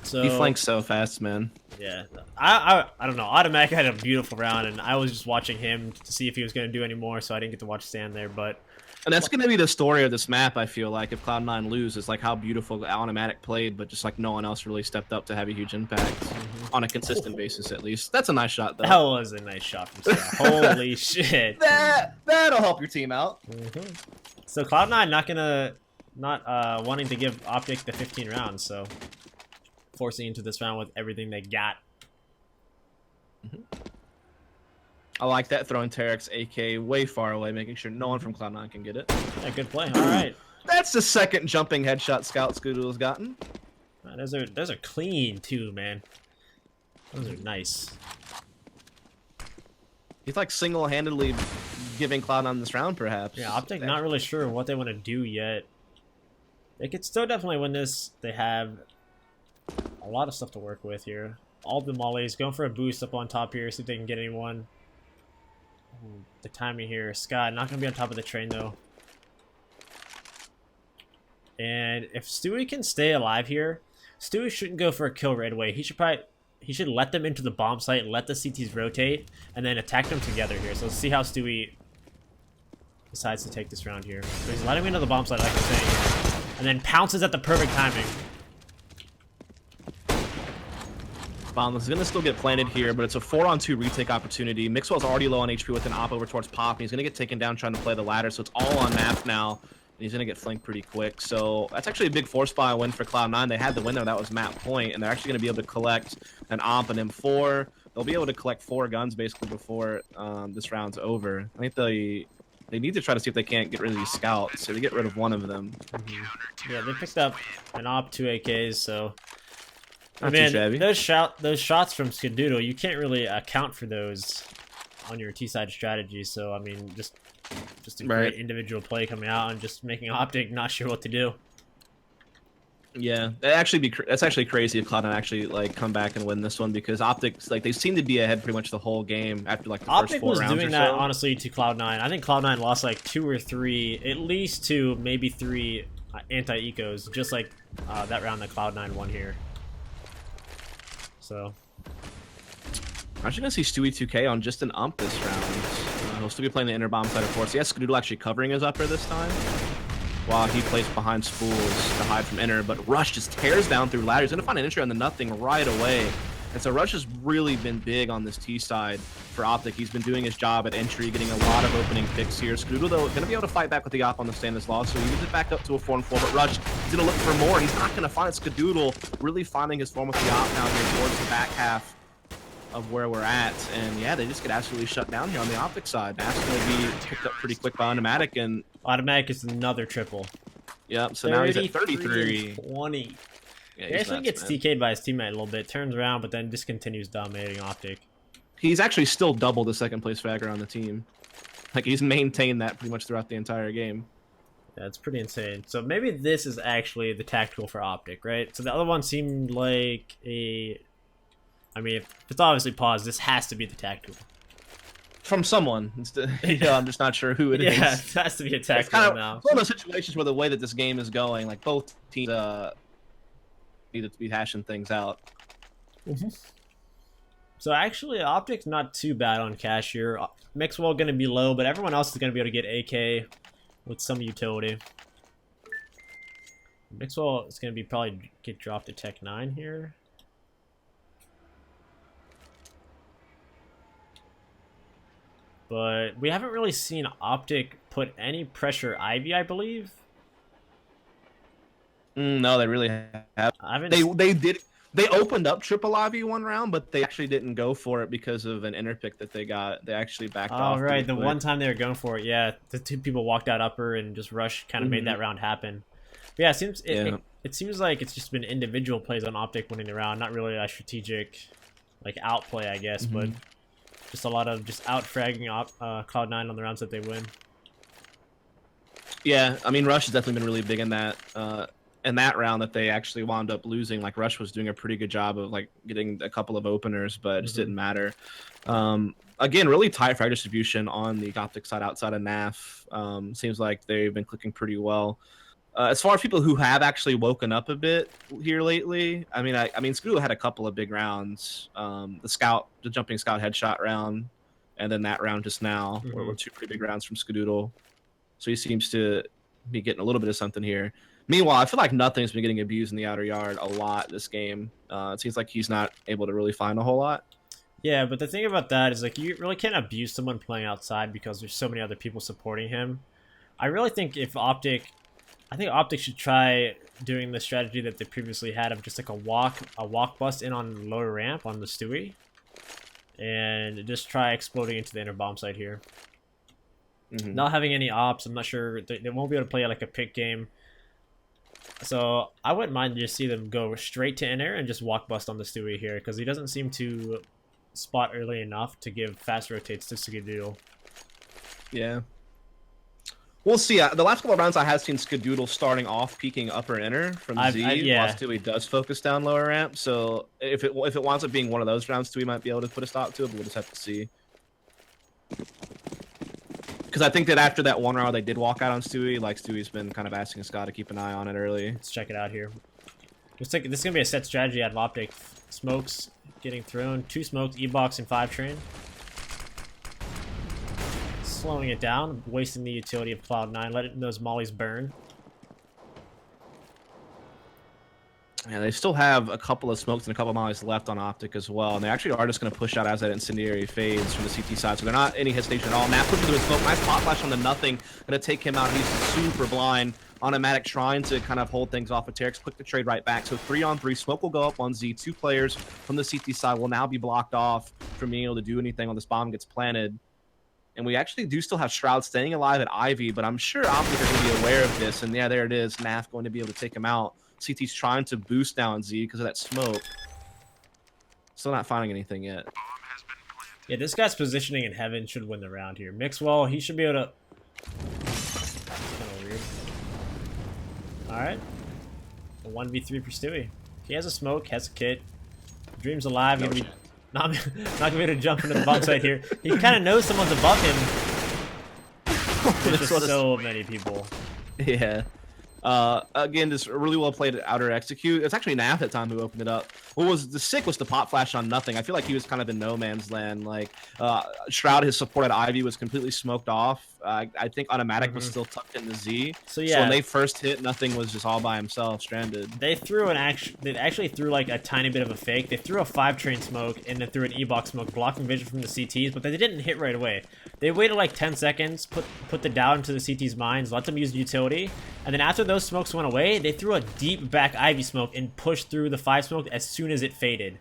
Speaker 1: So,
Speaker 2: he flanks so fast, man.
Speaker 1: Yeah, I don't know. Automatic had a beautiful round, and I was just watching him to see if he was going to do any more, so I didn't get to watch Stan there. But
Speaker 2: that's going to be the story of this map, I feel like, if Cloud9 loses, like how beautiful Automatic played, but just like no one else really stepped up to have a huge impact on a consistent basis, at least. That's a nice shot, though.
Speaker 1: That was a nice shot from Stan. Holy shit.
Speaker 2: That'll help your team out.
Speaker 1: So Cloud9 not wanting to give Optic the 15 rounds, so forcing into this round with everything they got.
Speaker 2: I like that, throwing Tarek's AK way far away, making sure no one from Cloud9 can get it.
Speaker 1: Yeah, good play. All right.
Speaker 2: That's the 2nd jumping headshot Scout Scoodle's gotten.
Speaker 1: Those are clean too, man. Those are nice.
Speaker 2: He's like single-handedly giving Cloud9 this round, perhaps.
Speaker 1: Yeah, Optic not really sure what they want to do yet. They could still definitely win this. They have a lot of stuff to work with here. All the mollies going for a boost up on top here, see if they can get anyone. The timing here, Scott not gonna be on top of the train though. And if Stewie can stay alive here, Stewie shouldn't go for a kill right away. He should let them into the bomb site, let the CTs rotate, and then attack them together here. So let's see how Stewie decides to take this round here. So he's letting me into the bomb site, like I'm saying, and then pounces at the perfect timing.
Speaker 2: Bomb is going to still get planted here, but it's a 4-on-2 retake opportunity. Mixwell's already low on HP with an op over towards Pop, and he's going to get taken down trying to play the ladder, so it's all on map now, and he's going to get flanked pretty quick. So that's actually a big 4-spy win for Cloud9. They had the win there. That was map point, and they're actually going to be able to collect an op and M4. They'll be able to collect 4 guns basically before this round's over. I think they need to try to see if they can't get rid of these scouts, so they get rid of one of them.
Speaker 1: Yeah, they picked up an op, 2 AKs, so
Speaker 2: not too shabby.
Speaker 1: Those shots from Skadoodle, you can't really account for those on your T-side strategy. So I mean, just a great individual play coming out and just making Optic not sure what to do.
Speaker 2: Yeah, that's actually crazy if Cloud9 actually like come back and win this one, because Optic's like they seem to be ahead pretty much the whole game after like the
Speaker 1: Optic
Speaker 2: first 4 rounds.
Speaker 1: was doing
Speaker 2: or
Speaker 1: that
Speaker 2: so.
Speaker 1: honestly to Cloud9. I think Cloud9 lost like 2 or 3, at least 2, maybe 3 anti-ecos, just like that round that Cloud9 won here. So
Speaker 2: I'm actually gonna see Stewie 2K on just an ump this round. He'll still be playing the inner bomb side, of course. Yes, Skadoodle actually covering his upper this time, while he plays behind spools to hide from inner. But Rush just tears down through ladder. He's gonna find an entry on the nothing right away. And so Rush has really been big on this T side for Optic. He's been doing his job at entry, getting a lot of opening picks here. Skadoodle, though, going to be able to fight back with the op on the Stanislaw, so he moves it back up to a 4-4. But Rush is going to look for more. He's not going to find it. Skadoodle really finding his form with the op down here towards the back half of where we're at. And yeah, they just get absolutely shut down here on the Optic side. That's going to be picked up pretty quick by Automatic. And
Speaker 1: Automatic is another triple.
Speaker 2: Yep, so now he's at 33.
Speaker 1: 20.
Speaker 2: Yeah,
Speaker 1: he actually gets TK'd by his teammate a little bit, turns around, but then just continues dominating Optic.
Speaker 2: He's actually still double the 2nd place fragger on the team. Like, he's maintained that pretty much throughout the entire game.
Speaker 1: Yeah, it's pretty insane. So maybe this is actually the tactical for Optic, right? So the other one seemed like a... I mean, if it's obviously paused, this has to be the tactical.
Speaker 2: From someone. I'm just not sure who it is.
Speaker 1: Yeah, it has to be a
Speaker 2: It's
Speaker 1: tactical
Speaker 2: kind of
Speaker 1: now.
Speaker 2: one of those situations where the way that this game is going, like both teams needed to be hashing things out.
Speaker 1: So actually, Optic's not too bad on cash here. Mixwell going to be low, but everyone else is going to be able to get AK with some utility. Mixwell is going to be probably get dropped to Tech 9 here. But we haven't really seen Optic put any pressure Ivy, I believe.
Speaker 2: No, they really have. They opened up triple Ivy one round, but they actually didn't go for it because of an interpick that they got. They actually backed off.
Speaker 1: Oh, right. The one time they were going for it, yeah. The two people walked out upper and just Rush kind of made that round happen. But yeah, it seems like it's just been individual plays on Optic winning the round, not really a strategic like outplay, I guess, but just a lot of just out-fragging cloud9 on the rounds that they win.
Speaker 2: Yeah, I mean, Rush has definitely been really big in that. In that round that they actually wound up losing, like Rush was doing a pretty good job of like getting a couple of openers, but it just didn't matter. Again, really tight frag distribution on the Optic side outside of NAF. Seems like they've been clicking pretty well. As far as people who have actually woken up a bit here lately, I mean, Skadoodle had a couple of big rounds. The jumping scout headshot round, and then that round just now were two pretty big rounds from Skadoodle. So he seems to be getting a little bit of something here. Meanwhile, I feel like Nothing's been getting abused in the outer yard a lot this game. It seems like he's not able to really find a whole lot.
Speaker 1: Yeah, but the thing about that is like you really can't abuse someone playing outside because there's so many other people supporting him. I really think Optic should try doing the strategy that they previously had of just like a walk bust in on lower ramp on the Stewie, and just try exploding into the inner bomb site here. Not having any ops, I'm not sure they won't be able to play like a pick game. So I wouldn't mind to just see them go straight to inner and just walk bust on the Stewie here because he doesn't seem to spot early enough to give fast rotates to Skadoodle.
Speaker 2: Yeah. We'll see. The last couple of rounds I have seen Skadoodle starting off peeking upper inner from Z, while Stewie does focus down lower ramp. So if it winds up being one of those rounds, Stewie might be able to put a stop to it, but we'll just have to see. Because I think that after that one round they did walk out on Stewie, like Stewie's been kind of asking Scott to keep an eye on it early.
Speaker 1: Let's check it out here. This is going to be a set strategy out of Optic. Smokes getting thrown. 2 smokes, E-box, and 5 train. Slowing it down, wasting the utility of cloud9, letting those mollies burn.
Speaker 2: Yeah, they still have a couple of smokes and a couple of mollies left on Optic as well. And they actually are just going to push out as that incendiary fades from the CT side. So they're not any hesitation at all. Matt pushes through his smoke. Nice pop flash on the Nothing. Going to take him out. He's super blind. Automatic trying to kind of hold things off with Terex. Click the trade right back. So 3-on-3. Smoke will go up on Z. 2 players from the CT side will now be blocked off from being able to do anything when this bomb gets planted. And we actually do still have Shroud staying alive at Ivy, but I'm sure Optic are going to be aware of this. And yeah, there it is. NAF going to be able to take him out. CT's trying to boost down Z because of that smoke. Still not finding anything yet.
Speaker 1: Yeah, this guy's positioning in heaven should win the round here. Mixwell, he should be able to... That's kind of weird. Alright. A 1v3 for Stewie. He has a smoke, has a kit. Dream's alive.
Speaker 2: No
Speaker 1: gonna be not gonna be able to jump into the bomb site here. He kind of knows someone's above him. There's just so many people.
Speaker 2: Yeah. Again, just really well played outer execute. It's actually Nath at time who opened it up. What was the sick was the pop flash on Nothing. I feel like he was kind of in no man's land. Like Shroud, his support at Ivy was completely smoked off. I think Automatic was still tucked in the Z.
Speaker 1: So yeah,
Speaker 2: so when they first hit, Nothing was just all by himself, stranded.
Speaker 1: They threw they actually threw like a tiny bit of a fake. They threw a 5-train smoke and then threw an E-box smoke, blocking vision from the CTs, but they didn't hit right away. They waited like 10 seconds, put the down into the CT's minds, let them use the utility, and then after those smokes went away, they threw a deep back Ivy smoke and pushed through the 5 smoke as soon as it faded.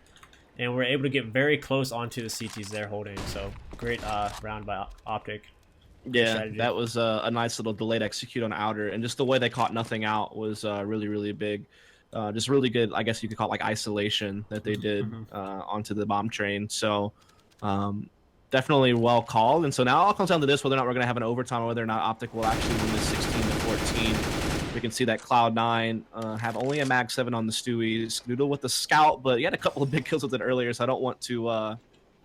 Speaker 1: And we're able to get very close onto the CTs they're holding. So great round by Optic.
Speaker 2: Yeah, that was a nice little delayed execute on outer, and just the way they caught Nothing out was really, really big. Just really good, I guess you could call it like isolation that they did onto the bomb train. So definitely well called. And so now it all comes down to this, whether or not we're going to have an overtime or whether or not Optic will actually win this 16-14. We can see that cloud9 have only a mag 7 on the Stewie. Skadoodle with the scout, but he had a couple of big kills with it earlier, so I don't want to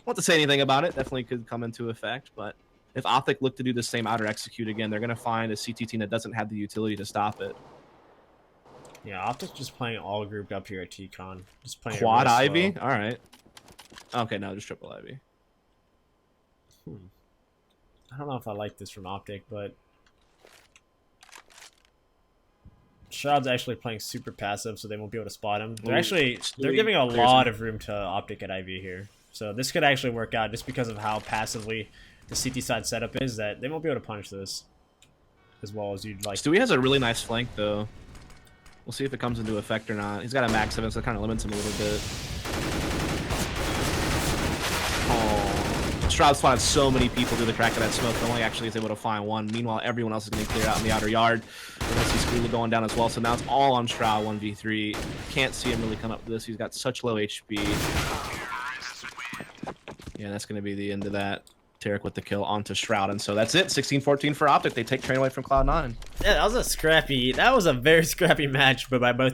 Speaker 2: want to say anything about it. Definitely could come into effect, but if Optic look to do the same outer execute again, they're going to find a CT team that doesn't have the utility to stop it.
Speaker 1: Yeah, Optic's just playing all grouped up here at TCon. Just playing
Speaker 2: Quad
Speaker 1: really
Speaker 2: Ivy?
Speaker 1: slow.
Speaker 2: All right. Okay, no, just triple Ivy.
Speaker 1: I don't know if I like this from Optic, but Shroud's actually playing super passive, so they won't be able to spot him. They're giving a lot of room to Optic at IV here. So this could actually work out just because of how passively the CT side setup is, that they won't be able to punish this as well as you'd like.
Speaker 2: Stewie has a really nice flank, though. We'll see if it comes into effect or not. He's got a max 7, so it kind of limits him a little bit. Oh, Shroud spotted so many people through the crack of that smoke, but only actually is able to find one. Meanwhile, everyone else is getting cleared out in the outer yard. We're going to see Squealer going down as well, so now it's all on Shroud 1v3. Can't see him really come up with this. He's got such low HP. Yeah, that's going to be the end of that. Tarek with the kill onto Shroud, and so that's it. 16-14 for Optic. They take train away from Cloud9.
Speaker 1: Yeah, that was a very scrappy match, but by both